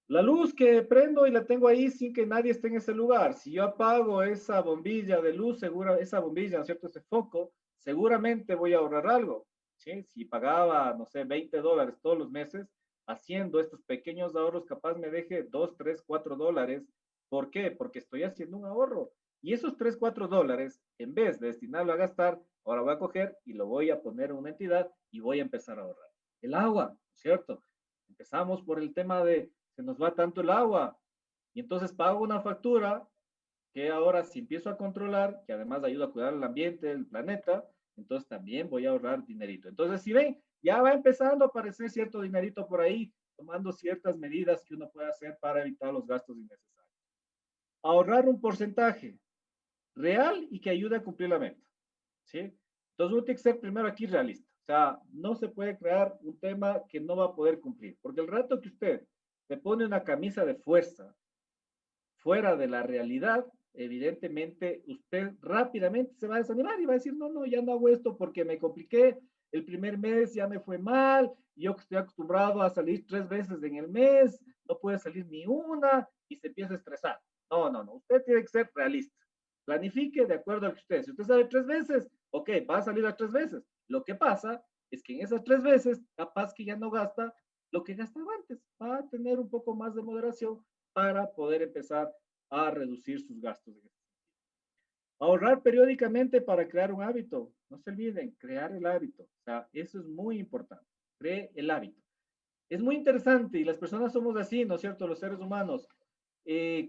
La luz que prendo y la tengo ahí sin que nadie esté en ese lugar. Si yo apago esa bombilla de luz, esa bombilla, ¿no es cierto? Ese foco, seguramente voy a ahorrar algo. ¿Sí? Si pagaba, no sé, $20 todos los meses, haciendo estos pequeños ahorros, capaz me deje $2, $3, $4. ¿Por qué? Porque estoy haciendo un ahorro. Y esos $3, $4, en vez de destinarlo a gastar, Ahora voy a coger y lo voy a poner en una entidad y voy a empezar a ahorrar. El agua, ¿cierto? Empezamos por el tema de se nos va tanto el agua y entonces pago una factura que ahora si empiezo a controlar, que además ayuda a cuidar el ambiente, el planeta, entonces también voy a ahorrar dinerito. Entonces, si ven, ya va empezando a aparecer cierto dinerito por ahí, tomando ciertas medidas que uno puede hacer para evitar los gastos innecesarios. Ahorrar un porcentaje real y que ayude a cumplir la meta, ¿sí? Entonces, uno tiene que ser primero aquí realista. O sea, no se puede crear un tema que no va a poder cumplir, porque el rato que usted se pone una camisa de fuerza fuera de la realidad, evidentemente usted rápidamente se va a desanimar y va a decir, no, no, ya no hago esto porque me compliqué, el primer mes ya me fue mal, yo que estoy acostumbrado a salir 3 veces en el mes, no puede salir ni una y se empieza a estresar. No, no, no, usted tiene que ser realista. Planifique de acuerdo a que usted, si usted sale 3 veces, ok, va a salir a 3 veces. Lo que pasa es que en esas 3 veces, capaz que ya no gasta lo que gastaba antes, va a tener un poco más de moderación para poder empezar a reducir sus gastos. Ahorrar periódicamente para crear un hábito. No se olviden, crear el hábito. O sea, eso es muy importante. Cree el hábito. Es muy interesante y las personas somos así, ¿no es cierto? Los seres humanos.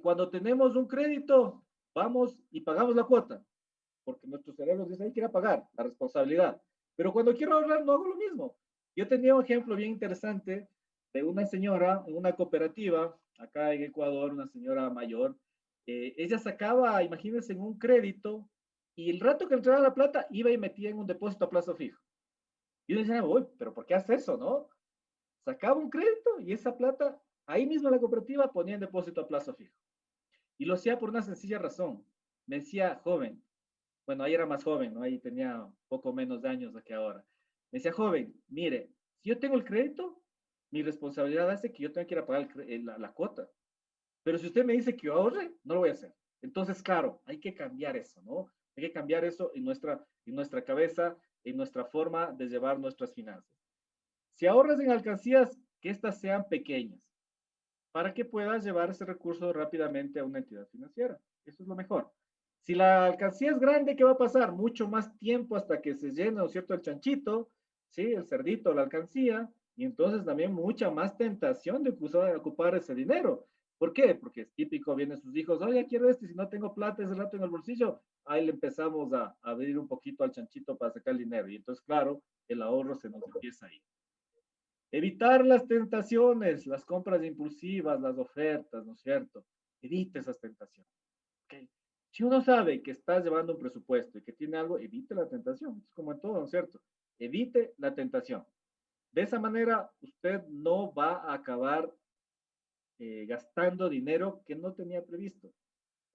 Cuando tenemos un crédito, vamos y pagamos la cuota, porque nuestro cerebro dice, hay que ir a pagar la responsabilidad. Pero cuando quiero ahorrar, no hago lo mismo. Yo tenía un ejemplo bien interesante de una señora en una cooperativa, acá en Ecuador, una señora mayor. Ella sacaba, imagínense, en un crédito y el rato que entraba la plata iba y metía en un depósito a plazo fijo. Y yo decía, uy, pero ¿por qué hace eso, no? Sacaba un crédito y esa plata, ahí mismo en la cooperativa ponía en depósito a plazo fijo. Y lo hacía por una sencilla razón. Me decía, joven, bueno, ahí era más joven, ¿no? Ahí tenía poco menos de años que ahora. Me decía, joven, mire, si yo tengo el crédito, mi responsabilidad hace que yo tenga que ir a pagar la cuota. Pero si usted me dice que yo ahorre, no lo voy a hacer. Entonces, claro, hay que cambiar eso, ¿no? Hay que cambiar eso en nuestra cabeza, en nuestra forma de llevar nuestras finanzas. Si ahorras en alcancías, que éstas sean pequeñas, para que puedas llevar ese recurso rápidamente a una entidad financiera. Eso es lo mejor. Si la alcancía es grande, ¿qué va a pasar? Mucho más tiempo hasta que se llene, ¿no es cierto?, el chanchito, ¿sí? El cerdito, la alcancía, y entonces también mucha más tentación de ocupar ese dinero. ¿Por qué? Porque es típico, vienen sus hijos, oye, quiero esto, y si no tengo plata ese rato en el bolsillo, ahí le empezamos a abrir un poquito al chanchito para sacar el dinero. Y entonces, claro, el ahorro se nos empieza a ir. Evitar las tentaciones, las compras impulsivas, las ofertas, ¿no es cierto? Evite esas tentaciones. ¿Okay? Si uno sabe que está llevando un presupuesto y que tiene algo, evite la tentación. Es como en todo, ¿no es cierto? Evite la tentación. De esa manera, usted no va a acabar gastando dinero que no tenía previsto.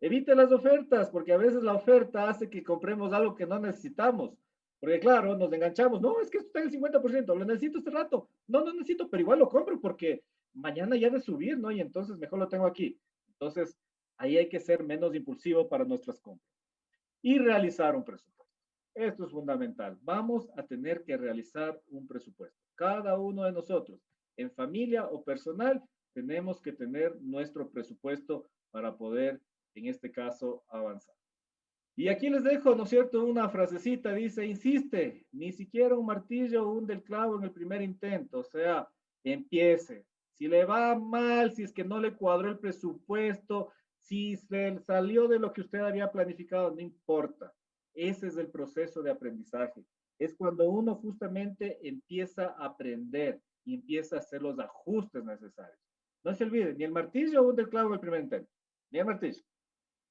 Evite las ofertas, porque a veces la oferta hace que compremos algo que no necesitamos. Porque claro, nos enganchamos, no, es que esto está en el 50%, lo necesito este rato. No, no necesito, pero igual lo compro porque mañana ya de subir, ¿no? Y entonces mejor lo tengo aquí. Entonces, ahí hay que ser menos impulsivo para nuestras compras. Y realizar un presupuesto. Esto es fundamental. Vamos a tener que realizar un presupuesto. Cada uno de nosotros, en familia o personal, tenemos que tener nuestro presupuesto para poder, en este caso, avanzar. Y aquí les dejo, ¿no es cierto?, una frasecita, dice, insiste, ni siquiera un martillo hunde el clavo en el primer intento, o sea, empiece. Si le va mal, si es que no le cuadró el presupuesto, si se salió de lo que usted había planificado, no importa. Ese es el proceso de aprendizaje. Es cuando uno justamente empieza a aprender y empieza a hacer los ajustes necesarios. No se olvide, ni el martillo hunde el clavo en el primer intento, ni el martillo.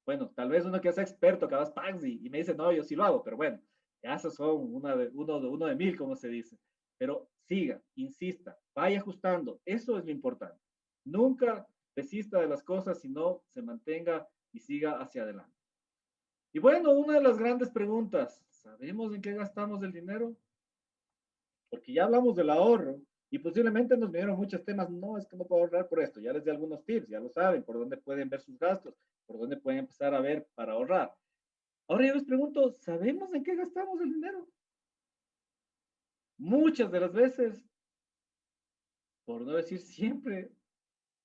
Bueno, tal vez uno que es experto, que vas Pansy, y me dice, no, yo sí lo hago, pero bueno, ya esos son uno de mil, como se dice. Pero siga, insista, vaya ajustando, eso es lo importante. Nunca desista de las cosas, sino se mantenga y siga hacia adelante. Y bueno, una de las grandes preguntas, ¿sabemos en qué gastamos el dinero? Porque ya hablamos del ahorro y posiblemente nos vinieron muchos temas, no, es que no puedo ahorrar por esto, ya les di algunos tips, ya lo saben, por dónde pueden ver sus gastos, por dónde pueden empezar a ver para ahorrar. Ahora yo les pregunto, ¿sabemos en qué gastamos el dinero? Muchas de las veces, por no decir siempre,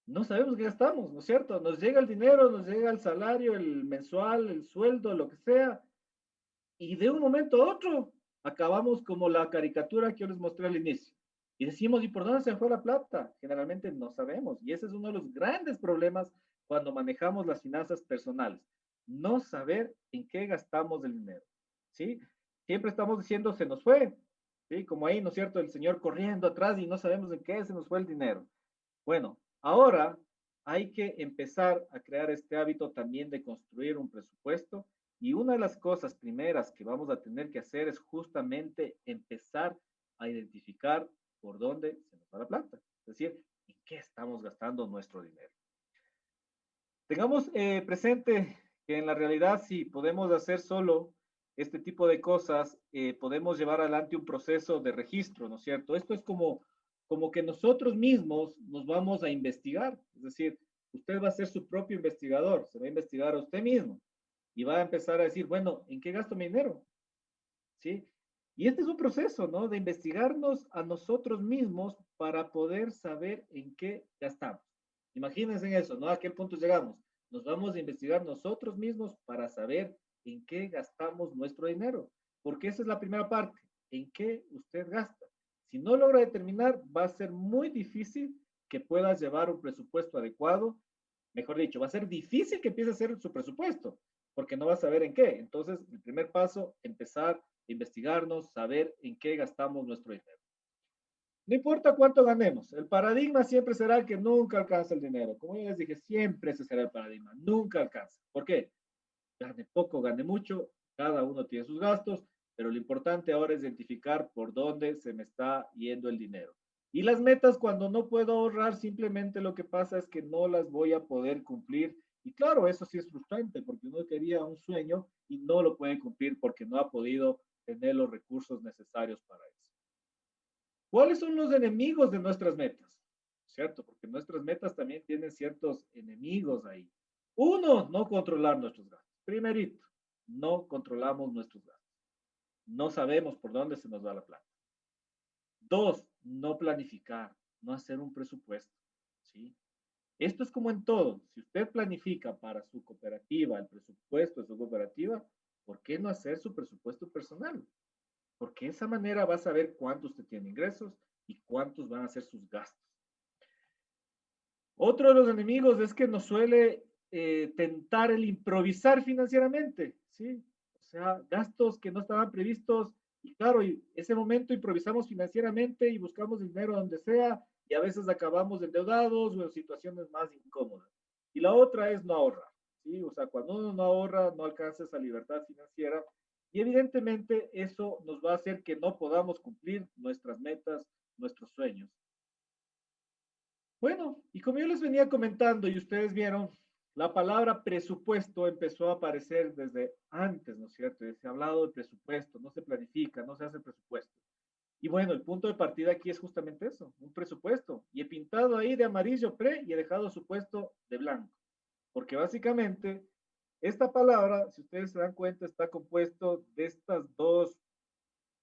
no sabemos qué gastamos, ¿no es cierto? Nos llega el dinero, nos llega el salario, el mensual, el sueldo, lo que sea, y de un momento a otro acabamos como la caricatura que yo les mostré al inicio. Y decimos, ¿y por dónde se fue la plata? Generalmente no sabemos. Y ese es uno de los grandes problemas cuando manejamos las finanzas personales. No saber en qué gastamos el dinero. ¿Sí? Siempre estamos diciendo, se nos fue. ¿Sí? Como ahí, ¿no es cierto? El señor corriendo atrás y no sabemos en qué se nos fue el dinero. Bueno, ahora hay que empezar a crear este hábito también de construir un presupuesto y una de las cosas primeras que vamos a tener que hacer es justamente empezar a identificar por dónde se nos va la plata, es decir, en qué estamos gastando nuestro dinero. Tengamos presente que en la realidad si podemos hacer solo este tipo de cosas, podemos llevar adelante un proceso de registro, ¿no es cierto? Esto es como que nosotros mismos nos vamos a investigar, es decir, usted va a ser su propio investigador, se va a investigar a usted mismo y va a empezar a decir, bueno, ¿en qué gasto mi dinero? ¿Sí? Y este es un proceso, ¿no? De investigarnos a nosotros mismos para poder saber en qué gastamos. Imagínense en eso, ¿no? ¿A qué punto llegamos? Nos vamos a investigar nosotros mismos para saber en qué gastamos nuestro dinero. Porque esa es la primera parte, en qué usted gasta. Si no logra determinar, va a ser muy difícil que pueda llevar un presupuesto adecuado. Mejor dicho, va a ser difícil que empiece a hacer su presupuesto, porque no va a saber en qué. Entonces, el primer paso, empezar a investigarnos, saber en qué gastamos nuestro dinero. No importa cuánto ganemos, el paradigma siempre será que nunca alcanza el dinero. Como ya les dije, siempre ese será el paradigma, nunca alcanza. ¿Por qué? Gane poco, gane mucho, cada uno tiene sus gastos, pero lo importante ahora es identificar por dónde se me está yendo el dinero. Y las metas, cuando no puedo ahorrar, simplemente lo que pasa es que no las voy a poder cumplir. Y claro, eso sí es frustrante porque uno quería un sueño y no lo puede cumplir porque no ha podido tener los recursos necesarios para eso. ¿Cuáles son los enemigos de nuestras metas? ¿Cierto? Porque nuestras metas también tienen ciertos enemigos ahí. Uno, no controlar nuestros gastos. Primerito, no controlamos nuestros gastos. No sabemos por dónde se nos va la plata. Dos, no planificar, no hacer un presupuesto. ¿Sí? Esto es como en todo. Si usted planifica para su cooperativa, el presupuesto de su cooperativa, ¿por qué no hacer su presupuesto personal? Porque de esa manera va a saber cuánto usted tiene ingresos y cuántos van a ser sus gastos. Otro de los enemigos es que nos suele tentar el improvisar financieramente, ¿sí? O sea, gastos que no estaban previstos y claro, y ese momento improvisamos financieramente y buscamos dinero donde sea y a veces acabamos endeudados o en situaciones más incómodas. Y la otra es no ahorrar, ¿sí? O sea, cuando uno no ahorra, no alcanza esa libertad financiera y evidentemente eso nos va a hacer que no podamos cumplir nuestras metas, nuestros sueños. Bueno, y como yo les venía comentando y ustedes vieron, la palabra presupuesto empezó a aparecer desde antes, ¿no es cierto? Se ha hablado de presupuesto, no se planifica, no se hace presupuesto. Y bueno, el punto de partida aquí es justamente eso, un presupuesto. Y he pintado ahí de amarillo pre y he dejado su puesto de blanco. Porque básicamente esta palabra, si ustedes se dan cuenta, está compuesto de estas dos,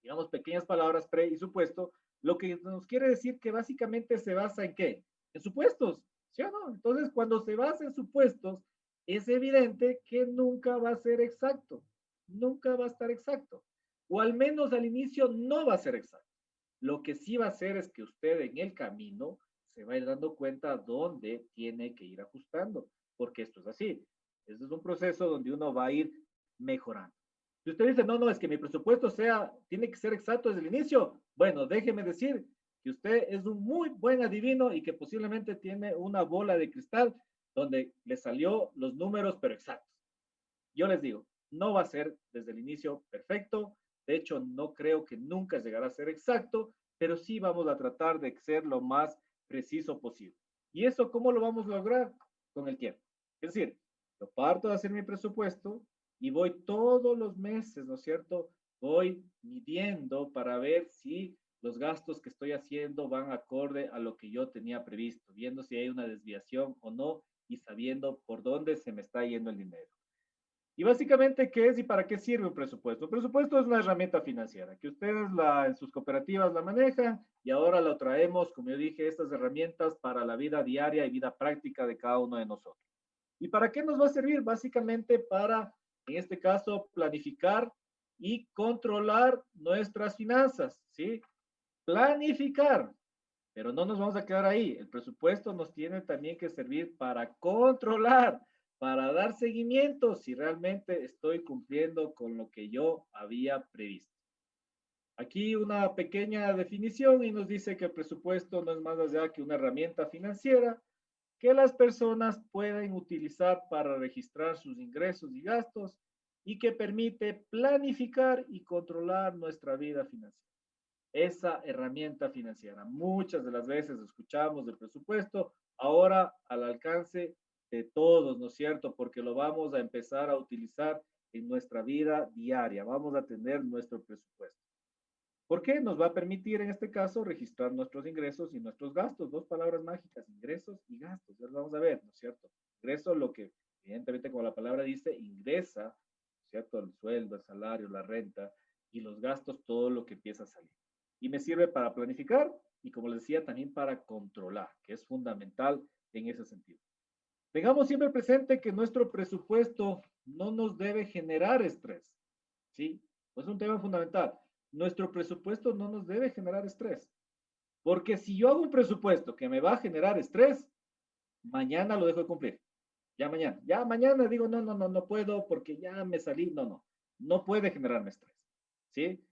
digamos, pequeñas palabras pre y supuesto, lo que nos quiere decir que básicamente se basa en qué? En supuestos, ¿sí o no? Entonces, cuando se basa en supuestos, es evidente que nunca va a ser exacto, nunca va a estar exacto, o al menos al inicio no va a ser exacto. Lo que sí va a hacer es que usted en el camino se va a ir dando cuenta dónde tiene que ir ajustando, porque esto es así. Este es un proceso donde uno va a ir mejorando. Si usted dice, no, no, es que mi presupuesto tiene que ser exacto desde el inicio, bueno, déjeme decir que usted es un muy buen adivino y que posiblemente tiene una bola de cristal donde le salió los números, pero exactos. Yo les digo, no va a ser desde el inicio perfecto, de hecho, no creo que nunca llegará a ser exacto, pero sí vamos a tratar de ser lo más preciso posible. ¿Y eso cómo lo vamos a lograr? Con el tiempo. Es decir, yo parto de hacer mi presupuesto y voy todos los meses, ¿no es cierto? Voy midiendo para ver si los gastos que estoy haciendo van acorde a lo que yo tenía previsto, viendo si hay una desviación o no y sabiendo por dónde se me está yendo el dinero. Y básicamente, ¿qué es y para qué sirve un presupuesto? Un presupuesto es una herramienta financiera que ustedes en sus cooperativas la manejan y ahora lo traemos, como yo dije, estas herramientas para la vida diaria y vida práctica de cada uno de nosotros. ¿Y para qué nos va a servir? Básicamente para, en este caso, planificar y controlar nuestras finanzas, ¿sí? Planificar, pero no nos vamos a quedar ahí. El presupuesto nos tiene también que servir para controlar, para dar seguimiento si realmente estoy cumpliendo con lo que yo había previsto. Aquí una pequeña definición y nos dice que el presupuesto no es más allá que una herramienta financiera que las personas pueden utilizar para registrar sus ingresos y gastos y que permite planificar y controlar nuestra vida financiera. Esa herramienta financiera. Muchas de las veces escuchamos del presupuesto, ahora al alcance de todos, ¿no es cierto? Porque lo vamos a empezar a utilizar en nuestra vida diaria. Vamos a tener nuestro presupuesto. ¿Por qué? Nos va a permitir, en este caso, registrar nuestros ingresos y nuestros gastos. Dos palabras mágicas, ingresos y gastos. Ya lo vamos a ver, ¿no es cierto? Ingreso, lo que evidentemente, como la palabra dice, ingresa, ¿no es cierto? El sueldo, el salario, la renta, y los gastos, todo lo que empieza a salir. Y me sirve para planificar y, como les decía, también para controlar, que es fundamental en ese sentido. Tengamos siempre presente que nuestro presupuesto no nos debe generar estrés, ¿sí? Es un tema fundamental. Nuestro presupuesto no nos debe generar estrés, porque si yo hago un presupuesto que me va a generar estrés, mañana lo dejo de cumplir. Ya mañana digo, no puedo porque ya me salí. No puede generarme estrés, ¿sí?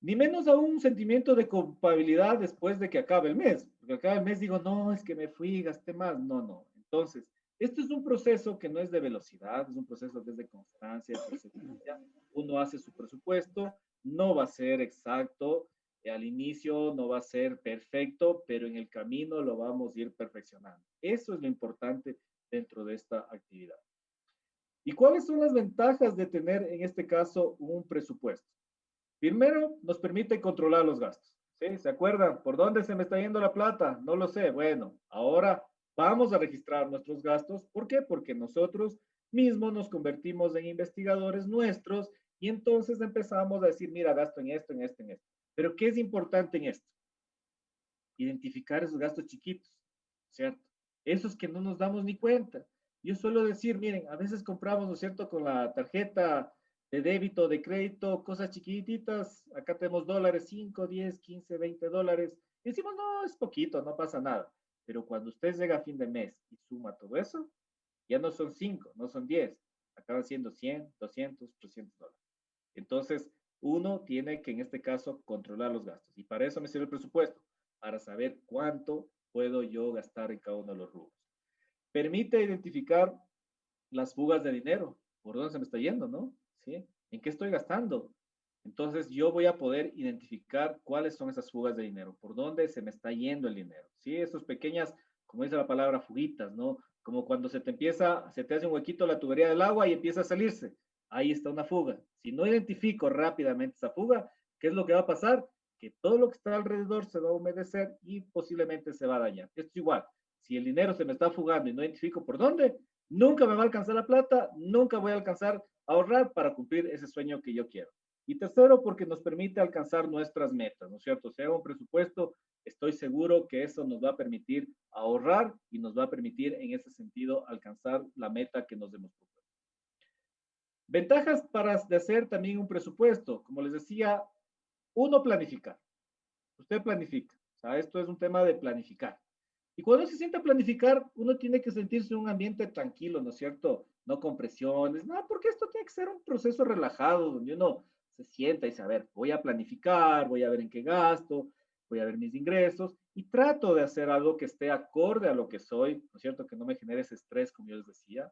Ni menos aún un sentimiento de culpabilidad después de que acabe el mes. Porque acabe el mes digo, no, es que me fui, gasté más. No. Entonces, esto es un proceso que no es de velocidad, es un proceso que es de constancia, de persistencia. Uno hace su presupuesto, no va a ser exacto, al inicio no va a ser perfecto, pero en el camino lo vamos a ir perfeccionando. Eso es lo importante dentro de esta actividad. ¿Y cuáles son las ventajas de tener, en este caso, un presupuesto? Primero, nos permite controlar los gastos. ¿Sí? ¿Se acuerdan? ¿Por dónde se me está yendo la plata? No lo sé. Bueno, ahora vamos a registrar nuestros gastos. ¿Por qué? Porque nosotros mismos nos convertimos en investigadores nuestros y entonces empezamos a decir, mira, gasto en esto, en esto, en esto. Pero ¿qué es importante en esto? Identificar esos gastos chiquitos, ¿cierto? Esos que no nos damos ni cuenta. Yo suelo decir, miren, a veces compramos, ¿no es cierto?, con la tarjeta de débito, de crédito, cosas chiquititas. Acá tenemos dólares, 5, 10, 15, 20 dólares. Y decimos, no, es poquito, no pasa nada. Pero cuando usted llega a fin de mes y suma todo eso, ya no son 5, no son 10. Acaban siendo 100, 200, 300 dólares. Entonces, uno tiene que, en este caso, controlar los gastos. Y para eso me sirve el presupuesto, para saber cuánto puedo yo gastar en cada uno de los rubros. Permite identificar las fugas de dinero, por dónde se me está yendo, ¿no? ¿Sí? ¿En qué estoy gastando? Entonces yo voy a poder identificar cuáles son esas fugas de dinero, por dónde se me está yendo el dinero, ¿sí? Esas pequeñas, como dice la palabra, fuguitas, ¿no? Como cuando se te hace un huequito la tubería del agua y empieza a salirse. Ahí está una fuga. Si no identifico rápidamente esa fuga, ¿qué es lo que va a pasar? Que todo lo que está alrededor se va a humedecer y posiblemente se va a dañar. Esto es igual. Si el dinero se me está fugando y no identifico por dónde, nunca me va a alcanzar la plata, nunca voy a alcanzar a ahorrar para cumplir ese sueño que yo quiero. Y tercero, porque nos permite alcanzar nuestras metas, ¿no es cierto? Si hago un presupuesto, estoy seguro que eso nos va a permitir ahorrar y nos va a permitir en ese sentido alcanzar la meta que nos hemos propuesto. Ventajas para hacer también un presupuesto. Como les decía, uno, planificar. Usted planifica. O sea, esto es un tema de planificar. Y cuando se sienta a planificar, uno tiene que sentirse en un ambiente tranquilo, ¿no es cierto? No con presiones, no, porque esto tiene que ser un proceso relajado, donde uno se sienta y dice, a ver, voy a planificar, voy a ver en qué gasto, voy a ver mis ingresos y trato de hacer algo que esté acorde a lo que soy, ¿no es cierto? Que no me genere ese estrés, como yo les decía.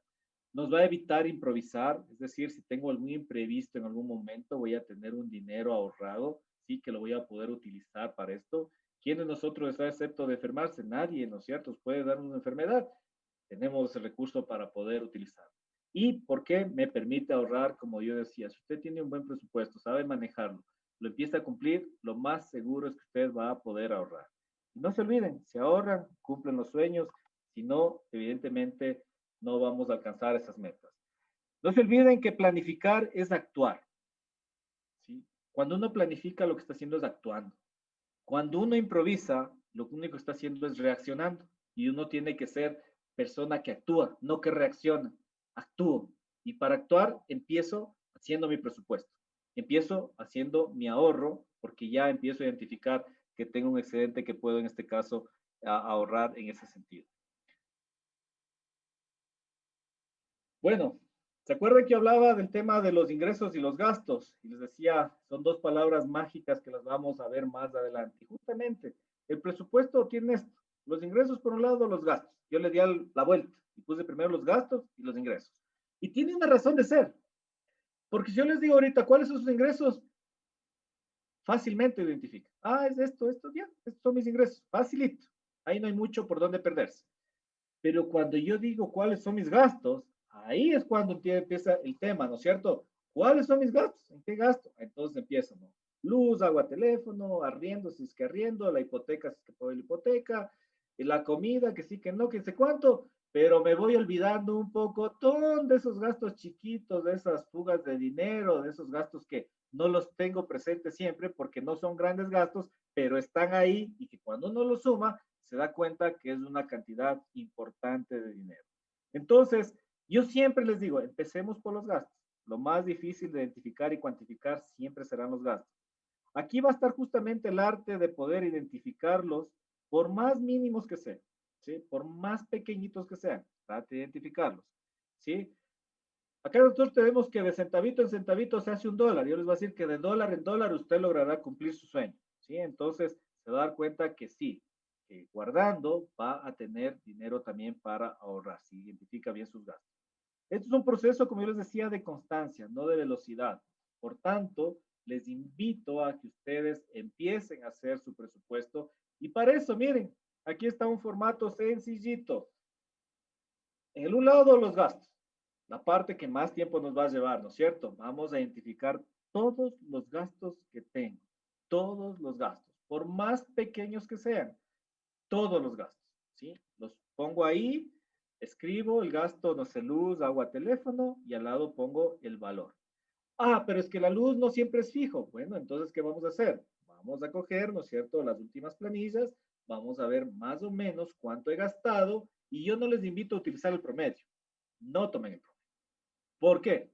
Nos va a evitar improvisar, es decir, si tengo algún imprevisto en algún momento, voy a tener un dinero ahorrado, sí, que lo voy a poder utilizar para esto. ¿Quién de nosotros está excepto de enfermarse? Nadie, ¿no es cierto? Puede darnos una enfermedad. Tenemos el recurso para poder utilizar. ¿Y por qué me permite ahorrar? Como yo decía, si usted tiene un buen presupuesto, sabe manejarlo, lo empieza a cumplir, lo más seguro es que usted va a poder ahorrar. Y no se olviden, si ahorran, cumplen los sueños, si no, evidentemente no vamos a alcanzar esas metas. No se olviden que planificar es actuar, ¿sí? Cuando uno planifica, lo que está haciendo es actuando. Cuando uno improvisa, lo único que está haciendo es reaccionando. Y uno tiene que ser persona que actúa, no que reacciona. Actúo. Y para actuar, empiezo haciendo mi presupuesto. empiezo haciendo mi ahorro porque ya empiezo a identificar que tengo un excedente que puedo en este caso ahorrar en ese sentido. Bueno, ¿se acuerdan que hablaba del tema de los ingresos y los gastos? Y les decía, son dos palabras mágicas que las vamos a ver más adelante. Y justamente, el presupuesto tiene esto, los ingresos por un lado, los gastos. Yo le di la vuelta y puse primero los gastos y los ingresos. Y tiene una razón de ser, porque si yo les digo ahorita cuáles son sus ingresos, fácilmente identifica. Ah, es esto, ya, estos son mis ingresos, facilito. Ahí no hay mucho por dónde perderse. Pero cuando yo digo cuáles son mis gastos, ahí es cuando empieza el tema, ¿no es cierto? ¿Cuáles son mis gastos? ¿En qué gasto? Entonces empieza, ¿no? Luz, agua, teléfono, arriendo, si es que arriendo, la hipoteca, si es que pago la hipoteca, la comida, que sí, que no, que sé cuánto, pero me voy olvidando un poco de esos gastos chiquitos, de esas fugas de dinero, de esos gastos que no los tengo presentes siempre porque no son grandes gastos, pero están ahí y que cuando uno los suma, se da cuenta que es una cantidad importante de dinero. Entonces, yo siempre les digo, empecemos por los gastos. Lo más difícil de identificar y cuantificar siempre serán los gastos. Aquí va a estar justamente el arte de poder identificarlos por más mínimos que sean, ¿sí? Por más pequeñitos que sean, trate de identificarlos, ¿sí? Acá nosotros tenemos que de centavito en centavito se hace $1. Yo les voy a decir que de dólar en dólar usted logrará cumplir su sueño, ¿sí? Entonces, se va a dar cuenta que sí, que guardando va a tener dinero también para ahorrar, si identifica bien sus gastos. Esto es un proceso, como yo les decía, de constancia, no de velocidad. Por tanto, les invito a que ustedes empiecen a hacer su presupuesto. Y para eso, miren, aquí está un formato sencillito. En el un lado, los gastos, la parte que más tiempo nos va a llevar, ¿no es cierto? Vamos a identificar todos los gastos que tengo, todos los gastos, por más pequeños que sean, todos los gastos, ¿sí? Los pongo ahí, escribo el gasto, no sé, luz, agua, teléfono, y al lado pongo el valor. Ah, pero es que la luz no siempre es fijo. Bueno, entonces, ¿qué vamos a hacer? Vamos a coger, ¿no es cierto?, las últimas planillas, vamos a ver más o menos cuánto he gastado, y yo no les invito a utilizar el promedio. No tomen el promedio. ¿Por qué?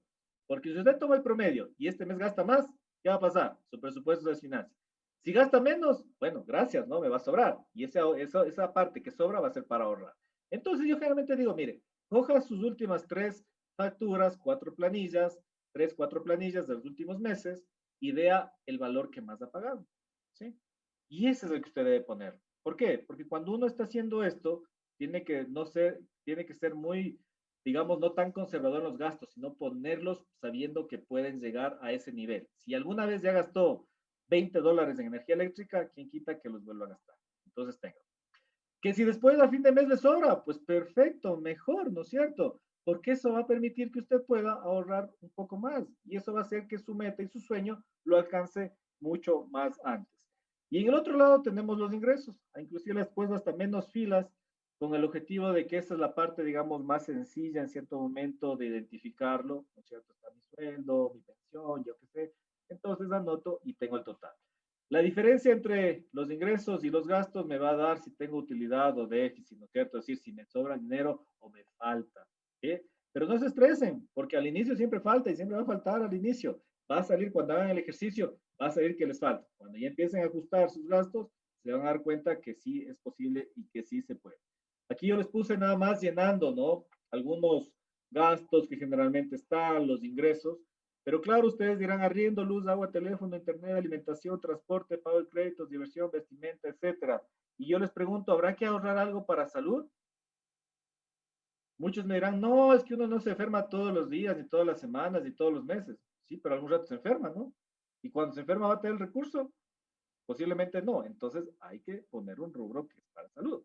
Porque si usted toma el promedio y este mes gasta más, ¿qué va a pasar? Su presupuesto de finanzas. Si gasta menos, bueno, gracias, ¿no? Me va a sobrar. Y esa parte que sobra va a ser para ahorrar. Entonces yo generalmente digo, mire, coja sus últimas 3 facturas, 4 planillas, 3, 4 planillas de los últimos meses y vea el valor que más ha pagado, ¿sí? Y ese es el que usted debe poner. ¿Por qué? Porque cuando uno está haciendo esto, tiene que ser muy, digamos, no tan conservador en los gastos, sino ponerlos sabiendo que pueden llegar a ese nivel. Si alguna vez ya gastó $20 en energía eléctrica, ¿quién quita que los vuelva a gastar? Entonces tenga. Que si después a fin de mes le sobra, pues perfecto, mejor, ¿no es cierto? Porque eso va a permitir que usted pueda ahorrar un poco más y eso va a hacer que su meta y su sueño lo alcance mucho más antes. Y en el otro lado tenemos los ingresos. Inclusive les puesto hasta menos filas con el objetivo de que esta es la parte, digamos, más sencilla en cierto momento de identificarlo, ¿no es cierto? Está mi sueldo, mi pensión, yo qué sé. Entonces anoto y tengo el total. La diferencia entre los ingresos y los gastos me va a dar si tengo utilidad o déficit, ¿no es cierto? Es decir, si me sobra dinero o me falta, ¿sí? Pero no se estresen, porque al inicio siempre falta y siempre va a faltar al inicio. Va a salir cuando hagan el ejercicio, va a salir que les falta. Cuando ya empiecen a ajustar sus gastos, se van a dar cuenta que sí es posible y que sí se puede. Aquí yo les puse nada más llenando, ¿no? Algunos gastos que generalmente están, los ingresos, pero claro, ustedes dirán arriendo, luz, agua, teléfono, internet, alimentación, transporte, pago de créditos, diversión, vestimenta, etcétera. Y yo les pregunto, ¿habrá que ahorrar algo para salud? Muchos me dirán, no, es que uno no se enferma todos los días, ni todas las semanas, ni todos los meses. Sí, pero algún rato se enferma, ¿no? Y cuando se enferma va a tener el recurso. Posiblemente no. Entonces hay que poner un rubro que es para salud.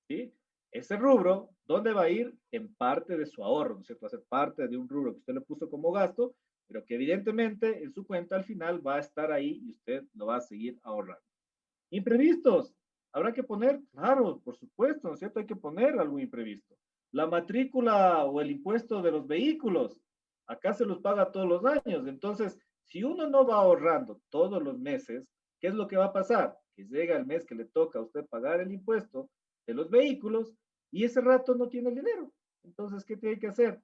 ¿Sí? Ese rubro, ¿dónde va a ir? En parte de su ahorro, ¿no es cierto? Va a ser parte de un rubro que usted le puso como gasto, pero que evidentemente en su cuenta al final va a estar ahí y usted lo va a seguir ahorrando. Imprevistos. ¿Habrá que poner? Claro, por supuesto, ¿no es cierto? Hay que poner algo imprevisto. La matrícula o el impuesto de los vehículos, acá se los paga todos los años. Entonces, si uno no va ahorrando todos los meses, ¿qué es lo que va a pasar? Que llega el mes que le toca a usted pagar el impuesto de los vehículos y ese rato no tiene el dinero. Entonces, ¿qué tiene que hacer?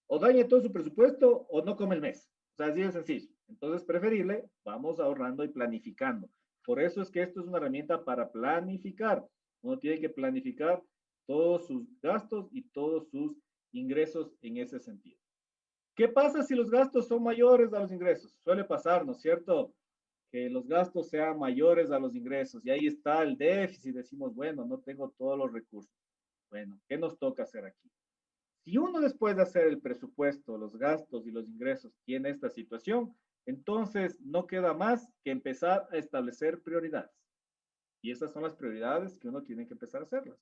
O daña todo su presupuesto o no come el mes. O sea, así de sencillo. Entonces, preferible, vamos ahorrando y planificando. Por eso es que esto es una herramienta para planificar. Uno tiene que planificar todos sus gastos y todos sus ingresos en ese sentido. ¿Qué pasa si los gastos son mayores a los ingresos? Suele pasar, ¿no es cierto? Que los gastos sean mayores a los ingresos y ahí está el déficit. Decimos, bueno, no tengo todos los recursos. Bueno, ¿qué nos toca hacer aquí? Si uno después de hacer el presupuesto, los gastos y los ingresos tiene esta situación, entonces no queda más que empezar a establecer prioridades. Y esas son las prioridades que uno tiene que empezar a hacerlas.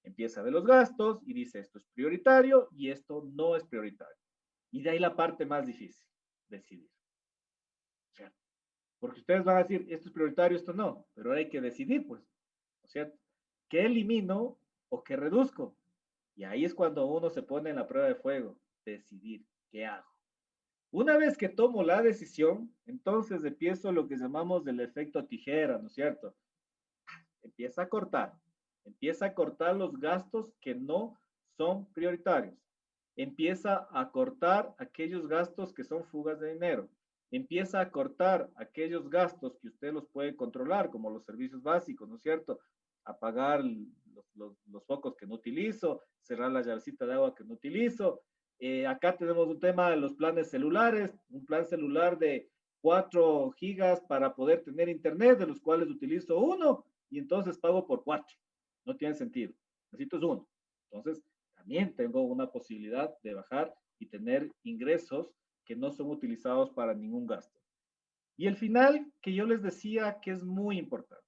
Empieza de los gastos y dice esto es prioritario y esto no es prioritario. Y de ahí la parte más difícil, decidir. ¿Cierto? Porque ustedes van a decir esto es prioritario, esto no, pero hay que decidir, pues. ¿No es cierto? ¿Qué elimino o qué reduzco? Y ahí es cuando uno se pone en la prueba de fuego, decidir qué hago. Una vez que tomo la decisión, entonces empiezo lo que llamamos el efecto tijera, ¿no es cierto? Empieza a cortar los gastos que no son prioritarios. Empieza a cortar aquellos gastos que son fugas de dinero. Empieza a cortar aquellos gastos que usted los puede controlar, como los servicios básicos, ¿no es cierto? Apagar los focos que no utilizo, cerrar la llavecita de agua que no utilizo. Acá tenemos un tema de los planes celulares, un plan celular de 4 gigas para poder tener internet, de los cuales utilizo uno y entonces pago por 4. No tiene sentido. Necesito es uno. Entonces, también tengo una posibilidad de bajar y tener ingresos que no son utilizados para ningún gasto. Y el final que yo les decía que es muy importante.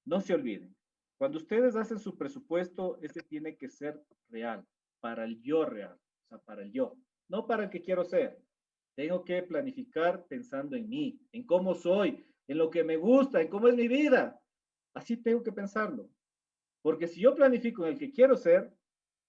No se olviden, cuando ustedes hacen su presupuesto, ese tiene que ser real, para el yo real, o sea, para el yo, no para el que quiero ser. Tengo que planificar pensando en mí, en cómo soy, en lo que me gusta, en cómo es mi vida. Así tengo que pensarlo. Porque si yo planifico en el que quiero ser,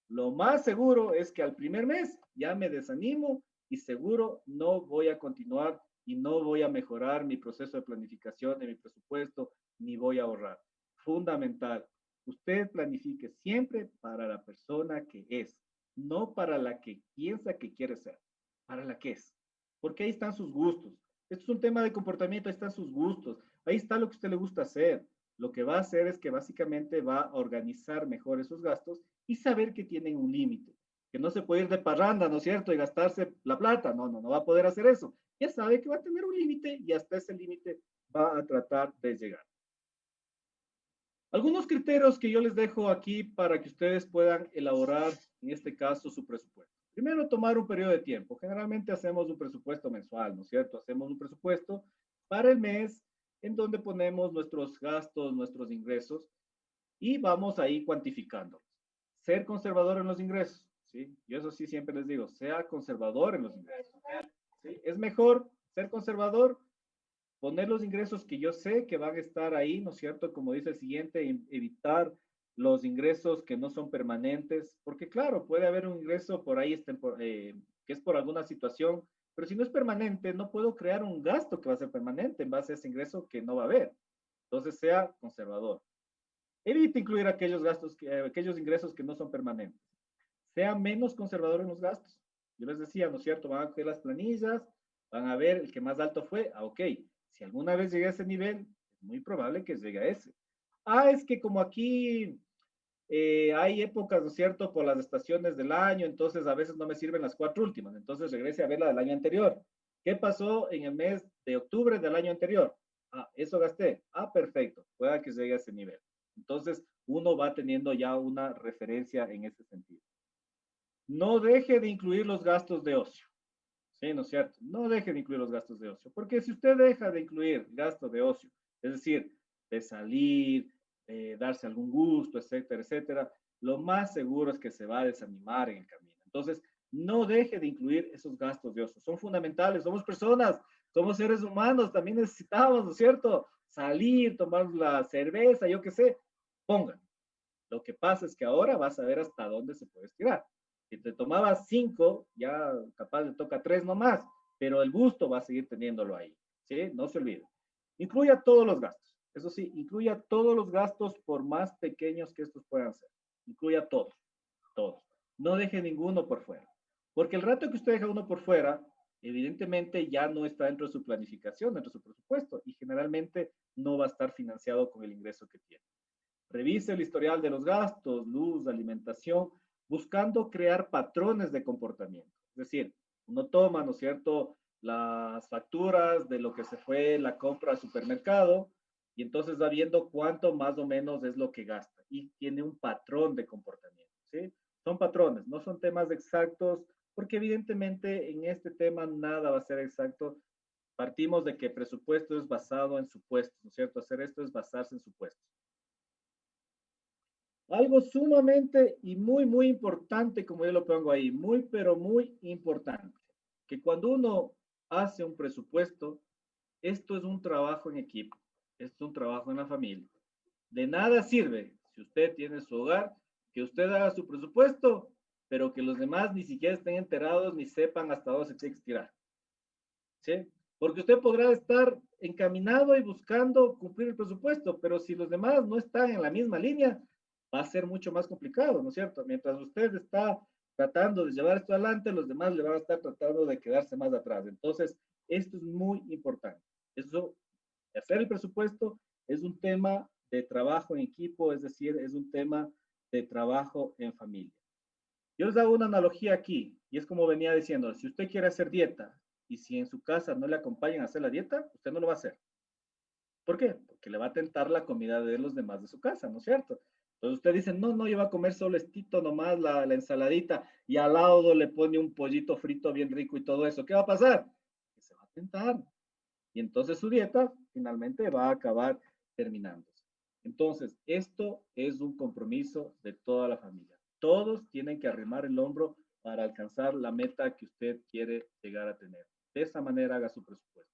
lo más seguro es que al primer mes ya me desanimo y seguro no voy a continuar y no voy a mejorar mi proceso de planificación de mi presupuesto, ni voy a ahorrar. Fundamental, usted planifique siempre para la persona que es, no para la que piensa que quiere ser, para la que es. Porque ahí están sus gustos. Esto es un tema de comportamiento, ahí están sus gustos, ahí está lo que a usted le gusta hacer. Lo que va a hacer es que básicamente va a organizar mejor esos gastos y saber que tienen un límite, que no se puede ir de parranda, ¿no es cierto? Y gastarse la plata, no va a poder hacer eso. Ya sabe que va a tener un límite y hasta ese límite va a tratar de llegar. Algunos criterios que yo les dejo aquí para que ustedes puedan elaborar, en este caso, su presupuesto. Primero, tomar un periodo de tiempo. Generalmente hacemos un presupuesto mensual, ¿no es cierto? Hacemos un presupuesto para el mes en donde ponemos nuestros gastos, nuestros ingresos y vamos ahí cuantificándolos. Ser conservador en los ingresos, ¿sí? Yo eso sí siempre les digo, sea conservador en los ingresos, ¿sí? Es mejor ser conservador, poner los ingresos que yo sé que van a estar ahí, ¿no es cierto? Como dice el siguiente, evitar los ingresos que no son permanentes, porque claro, puede haber un ingreso por ahí que es por alguna situación, pero si no es permanente, no puedo crear un gasto que va a ser permanente en base a ese ingreso que no va a haber. Entonces, sea conservador. Evite incluir aquellos ingresos que no son permanentes. Sea menos conservador en los gastos. Yo les decía, ¿no es cierto? Van a coger las planillas, van a ver el que más alto fue. Ok, si alguna vez llegué a ese nivel, es muy probable que llegue a ese. Es que como aquí hay épocas, ¿no es cierto?, por las estaciones del año, entonces a veces no me sirven las 4 últimas, entonces regrese a ver la del año anterior. ¿Qué pasó en el mes de octubre del año anterior? Eso gasté. Perfecto, pueda que llegue a ese nivel. Entonces, uno va teniendo ya una referencia en ese sentido. No deje de incluir los gastos de ocio. Sí, ¿no es cierto? No deje de incluir los gastos de ocio, porque si usted deja de incluir gastos de ocio, es decir, de salir, darse algún gusto, etcétera, etcétera, lo más seguro es que se va a desanimar en el camino. Entonces, no deje de incluir esos gastos de ocio. Son fundamentales, somos personas, somos seres humanos, también necesitamos, ¿no es cierto? Salir, tomar la cerveza, yo qué sé, pongan. Lo que pasa es que ahora vas a ver hasta dónde se puede estirar. Si te tomabas 5, ya capaz le toca 3 nomás, pero el gusto va a seguir teniéndolo ahí, ¿sí? No se olvide. Incluya todos los gastos. Eso sí, incluya todos los gastos por más pequeños que estos puedan ser. Incluya todos, todos. No deje ninguno por fuera. Porque el rato que usted deja uno por fuera, evidentemente ya no está dentro de su planificación, dentro de su presupuesto, y generalmente no va a estar financiado con el ingreso que tiene. Revise el historial de los gastos, luz, alimentación, buscando crear patrones de comportamiento. Es decir, uno toma, ¿no es cierto?, las facturas de lo que se fue la compra al supermercado y entonces va viendo cuánto más o menos es lo que gasta y tiene un patrón de comportamiento, ¿sí? Son patrones, no son temas exactos, porque evidentemente en este tema nada va a ser exacto. Partimos de que presupuesto es basado en supuestos, ¿no es cierto? Hacer esto es basarse en supuestos. Algo sumamente y muy importante, como yo lo pongo ahí, muy, pero muy importante, que cuando uno hace un presupuesto, esto es un trabajo en equipo, esto es un trabajo en la familia. De nada sirve, si usted tiene su hogar, que usted haga su presupuesto, pero que los demás ni siquiera estén enterados ni sepan hasta dónde se tiene que tirar. ¿Sí? Porque usted podrá estar encaminado y buscando cumplir el presupuesto, pero si los demás no están en la misma línea, va a ser mucho más complicado, ¿no es cierto? Mientras usted está tratando de llevar esto adelante, los demás le van a estar tratando de quedarse más atrás. Entonces, esto es muy importante. Eso, hacer el presupuesto es un tema de trabajo en equipo, es decir, es un tema de trabajo en familia. Yo les hago una analogía aquí, y es como venía diciendo, si usted quiere hacer dieta, y si en su casa no le acompañan a hacer la dieta, usted no lo va a hacer. ¿Por qué? Porque le va a tentar la comida de los demás de su casa, ¿no es cierto? Entonces usted dice, no, yo voy a comer solo estito nomás, la ensaladita, y al lado le pone un pollito frito bien rico y todo eso. ¿Qué va a pasar? Que se va a tentar. Y entonces su dieta finalmente va a acabar terminándose. Entonces, esto es un compromiso de toda la familia. Todos tienen que arrimar el hombro para alcanzar la meta que usted quiere llegar a tener. De esa manera haga su presupuesto.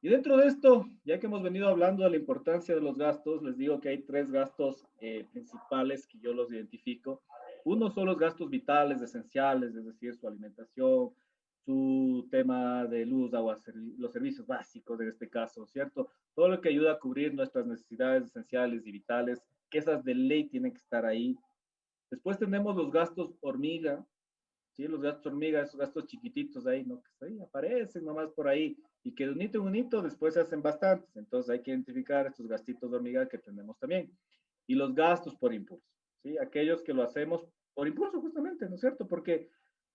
Y dentro de esto, ya que hemos venido hablando de la importancia de los gastos, les digo que hay tres gastos principales que yo los identifico. Uno son los gastos vitales, esenciales, es decir, su alimentación, su tema de luz, agua, los servicios básicos en este caso, ¿cierto? Todo lo que ayuda a cubrir nuestras necesidades esenciales y vitales, que esas de ley tienen que estar ahí. Después tenemos los gastos hormiga, ¿sí? Los gastos hormiga, esos gastos chiquititos ahí, ¿no? Que ahí aparecen nomás por ahí y que de un hito después se hacen bastantes. Entonces hay que identificar estos gastitos de hormiga que tenemos también. Y los gastos por impulso, ¿sí? Aquellos que lo hacemos por impulso justamente, ¿no es cierto? Porque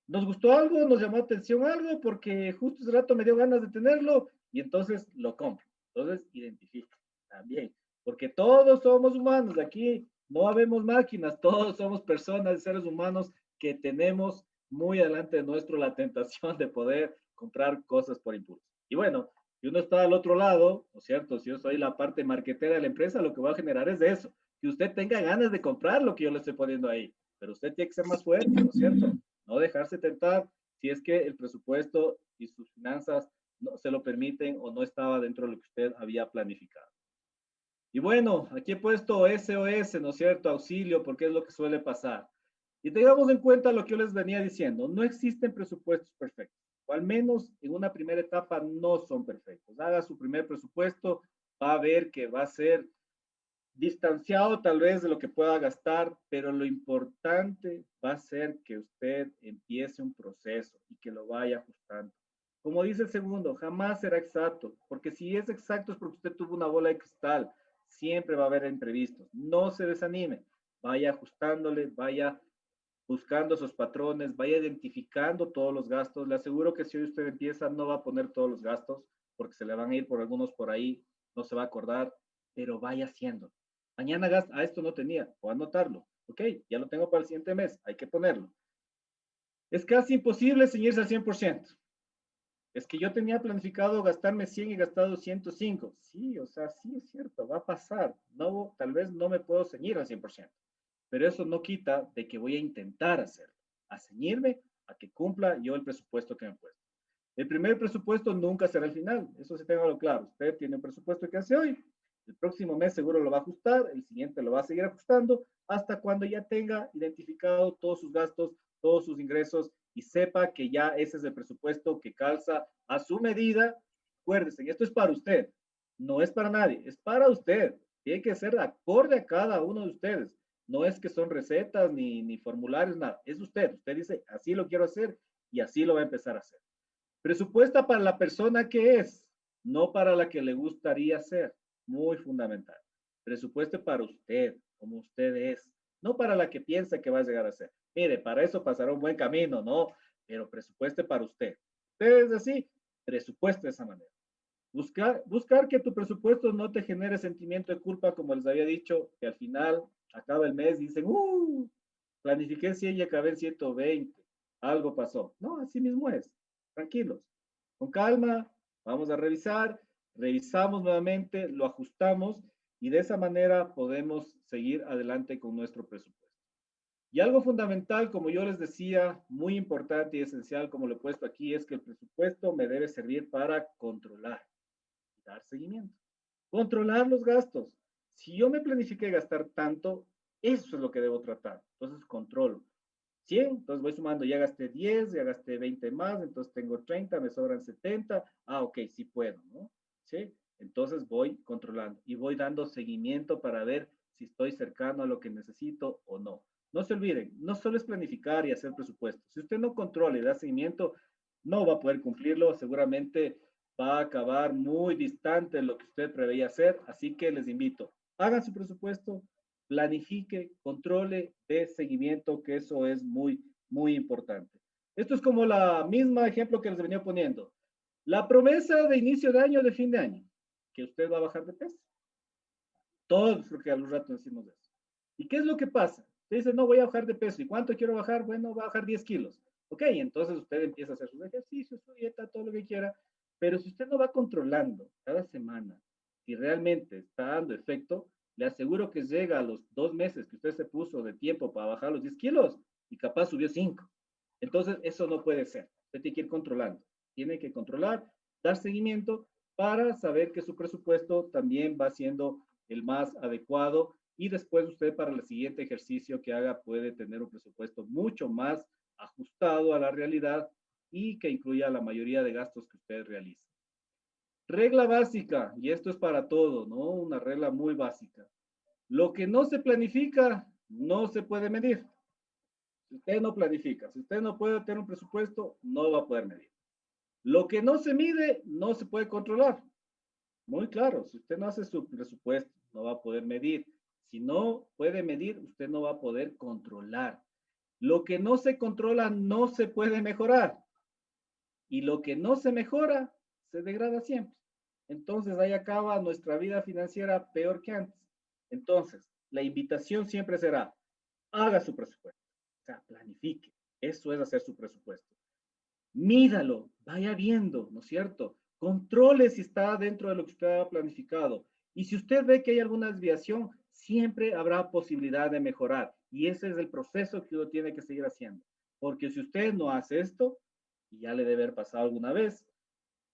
nos gustó algo, nos llamó atención algo, porque justo ese rato me dio ganas de tenerlo y entonces lo compro. Entonces identifica también, porque todos somos humanos, aquí no habemos máquinas, todos somos personas, seres humanos que tenemos muy adelante de nuestro la tentación de poder comprar cosas por impulso. Y bueno, si uno está al otro lado, ¿no es cierto? Si yo soy la parte marketera de la empresa, lo que va a generar es de eso, que usted tenga ganas de comprar lo que yo le estoy poniendo ahí, pero usted tiene que ser más fuerte, ¿no es cierto? No dejarse tentar si es que el presupuesto y sus finanzas no se lo permiten o no estaba dentro de lo que usted había planificado. Y bueno, aquí he puesto SOS, ¿no es cierto? Auxilio, porque es lo que suele pasar. Y tengamos en cuenta lo que yo les venía diciendo, no existen presupuestos perfectos, o al menos en una primera etapa no son perfectos. Haga su primer presupuesto, va a ver que va a ser distanciado tal vez de lo que pueda gastar, pero lo importante va a ser que usted empiece un proceso y que lo vaya ajustando. Como dice el segundo, jamás será exacto, porque si es exacto es porque usted tuvo una bola de cristal, siempre va a haber imprevistos. No se desanime, vaya ajustándole, vaya buscando esos patrones, vaya identificando todos los gastos. Le aseguro que si hoy usted empieza, no va a poner todos los gastos, porque se le van a ir por algunos por ahí, no se va a acordar, pero vaya haciendo. Mañana gasta, esto no tenía, voy a anotarlo. Ok, ya lo tengo para el siguiente mes, hay que ponerlo. Es casi imposible ceñirse al 100%. Es que yo tenía planificado gastarme 100 y gastado 105. Sí, o sea, sí es cierto, va a pasar. No, tal vez no me puedo ceñir al 100%, pero eso no quita de que voy a intentar hacerlo, a ceñirme a que cumpla yo el presupuesto que me he puesto. El primer presupuesto nunca será el final, eso sí tengo claro. Usted tiene un presupuesto que hace hoy, el próximo mes seguro lo va a ajustar, el siguiente lo va a seguir ajustando hasta cuando ya tenga identificado todos sus gastos, todos sus ingresos y sepa que ya ese es el presupuesto que calza a su medida. Acuérdense, esto es para usted, no es para nadie, es para usted. Tiene que ser acorde a cada uno de ustedes. No es que son recetas ni formularios, nada. Es usted. Usted dice, así lo quiero hacer y así lo va a empezar a hacer. Presupuesta para la persona que es, no para la que le gustaría ser. Muy fundamental. Presupueste para usted, como usted es, no para la que piensa que va a llegar a ser. Mire, para eso pasará un buen camino, ¿no? Pero presupueste para usted. Usted es así, presupueste de esa manera. Buscar que tu presupuesto no te genere sentimiento de culpa, como les había dicho, que al final acaba el mes y dicen, planifiqué 100 y acabé en 120. Algo pasó. No, así mismo es. Tranquilos. Con calma, vamos a revisamos nuevamente, lo ajustamos y de esa manera podemos seguir adelante con nuestro presupuesto. Y algo fundamental, como yo les decía, muy importante y esencial, como lo he puesto aquí, es que el presupuesto me debe servir para controlar, dar seguimiento, controlar los gastos. Si yo me planifiqué gastar tanto, eso es lo que debo tratar. Entonces, controlo. 100, entonces voy sumando, ya gasté 10, ya gasté 20 más, entonces tengo 30, me sobran 70. Ok, sí puedo, ¿no? ¿Sí? Entonces voy controlando y voy dando seguimiento para ver si estoy cercano a lo que necesito o no. No se olviden, no solo es planificar y hacer presupuesto. Si usted no controla y da seguimiento, no va a poder cumplirlo. Seguramente va a acabar muy distante de lo que usted preveía hacer. Así que les invito, hagan su presupuesto, planifique, controle, dé seguimiento, que eso es muy, muy importante. Esto es como la misma ejemplo que les venía poniendo. La promesa de inicio de año, de fin de año, que usted va a bajar de peso. Todos creo que a los ratos decimos eso. ¿Y qué es lo que pasa? Usted dice, no, voy a bajar de peso. ¿Y cuánto quiero bajar? Bueno, voy a bajar 10 kilos. Ok, entonces usted empieza a hacer sus ejercicios, su dieta, todo lo que quiera. Pero si usted no va controlando cada semana, si realmente está dando efecto, le aseguro que llega a los 2 meses que usted se puso de tiempo para bajar los 10 kilos y capaz subió 5. Entonces, eso no puede ser. Usted tiene que ir controlando. Tiene que controlar, dar seguimiento para saber que su presupuesto también va siendo el más adecuado y después usted para el siguiente ejercicio que haga puede tener un presupuesto mucho más ajustado a la realidad y que incluya la mayoría de gastos que usted realiza. Regla básica, y esto es para todo, ¿no? Una regla muy básica. Lo que no se planifica, no se puede medir. Si usted no planifica, si usted no puede tener un presupuesto, no va a poder medir. Lo que no se mide, no se puede controlar. Muy claro, si usted no hace su presupuesto, no va a poder medir. Si no puede medir, usted no va a poder controlar. Lo que no se controla, no se puede mejorar. Y lo que no se mejora, se degrada siempre. Entonces ahí acaba nuestra vida financiera peor que antes. Entonces, la invitación siempre será, haga su presupuesto, o sea, planifique. Eso es hacer su presupuesto. Mídalo, vaya viendo, ¿no es cierto? Controle si está dentro de lo que usted ha planificado. Y si usted ve que hay alguna desviación, siempre habrá posibilidad de mejorar. Y ese es el proceso que uno tiene que seguir haciendo. Porque si usted no hace esto, y ya le debe haber pasado alguna vez,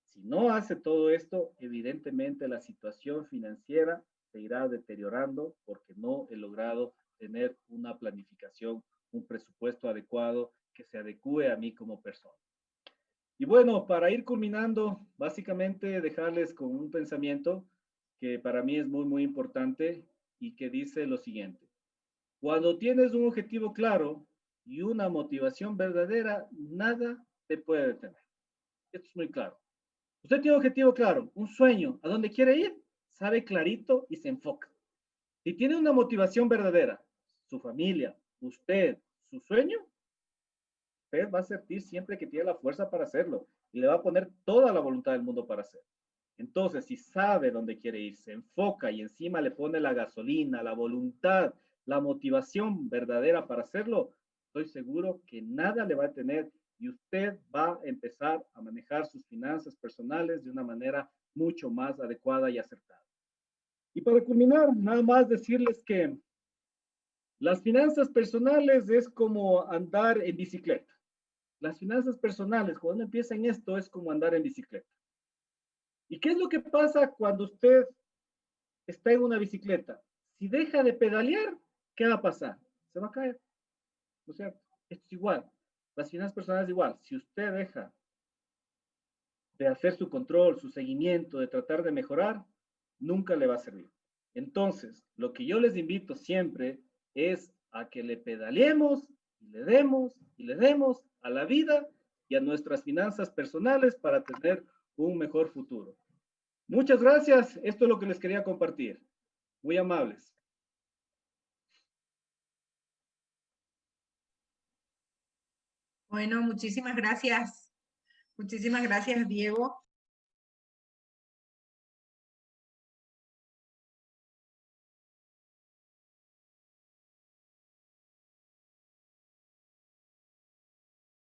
si no hace todo esto, evidentemente la situación financiera se irá deteriorando porque no he logrado tener una planificación, un presupuesto adecuado que se adecue a mí como persona. Y bueno, para ir culminando, básicamente dejarles con un pensamiento que para mí es muy, muy importante y que dice lo siguiente. Cuando tienes un objetivo claro y una motivación verdadera, nada te puede detener. Esto es muy claro. Usted tiene un objetivo claro, un sueño, a dónde quiere ir, sabe clarito y se enfoca. Si tiene una motivación verdadera, su familia, usted, su sueño, usted va a sentir siempre que tiene la fuerza para hacerlo y le va a poner toda la voluntad del mundo para hacerlo. Entonces, si sabe dónde quiere ir, se enfoca y encima le pone la gasolina, la voluntad, la motivación verdadera para hacerlo, estoy seguro que nada le va a tener y usted va a empezar a manejar sus finanzas personales de una manera mucho más adecuada y acertada. Y para culminar, nada más decirles que las finanzas personales es como andar en bicicleta. Las finanzas personales, cuando uno empieza en esto, es como andar en bicicleta. ¿Y qué es lo que pasa cuando usted está en una bicicleta? Si deja de pedalear, ¿qué va a pasar? Se va a caer, ¿no es cierto? Esto es igual. Las finanzas personales igual. Si usted deja de hacer su control, su seguimiento, de tratar de mejorar, nunca le va a servir. Entonces, lo que yo les invito siempre es a que le pedaleemos y le demos a la vida y a nuestras finanzas personales para tener un mejor futuro. Muchas gracias. Esto es lo que les quería compartir. Muy amables. Bueno, muchísimas gracias. Muchísimas gracias, Diego.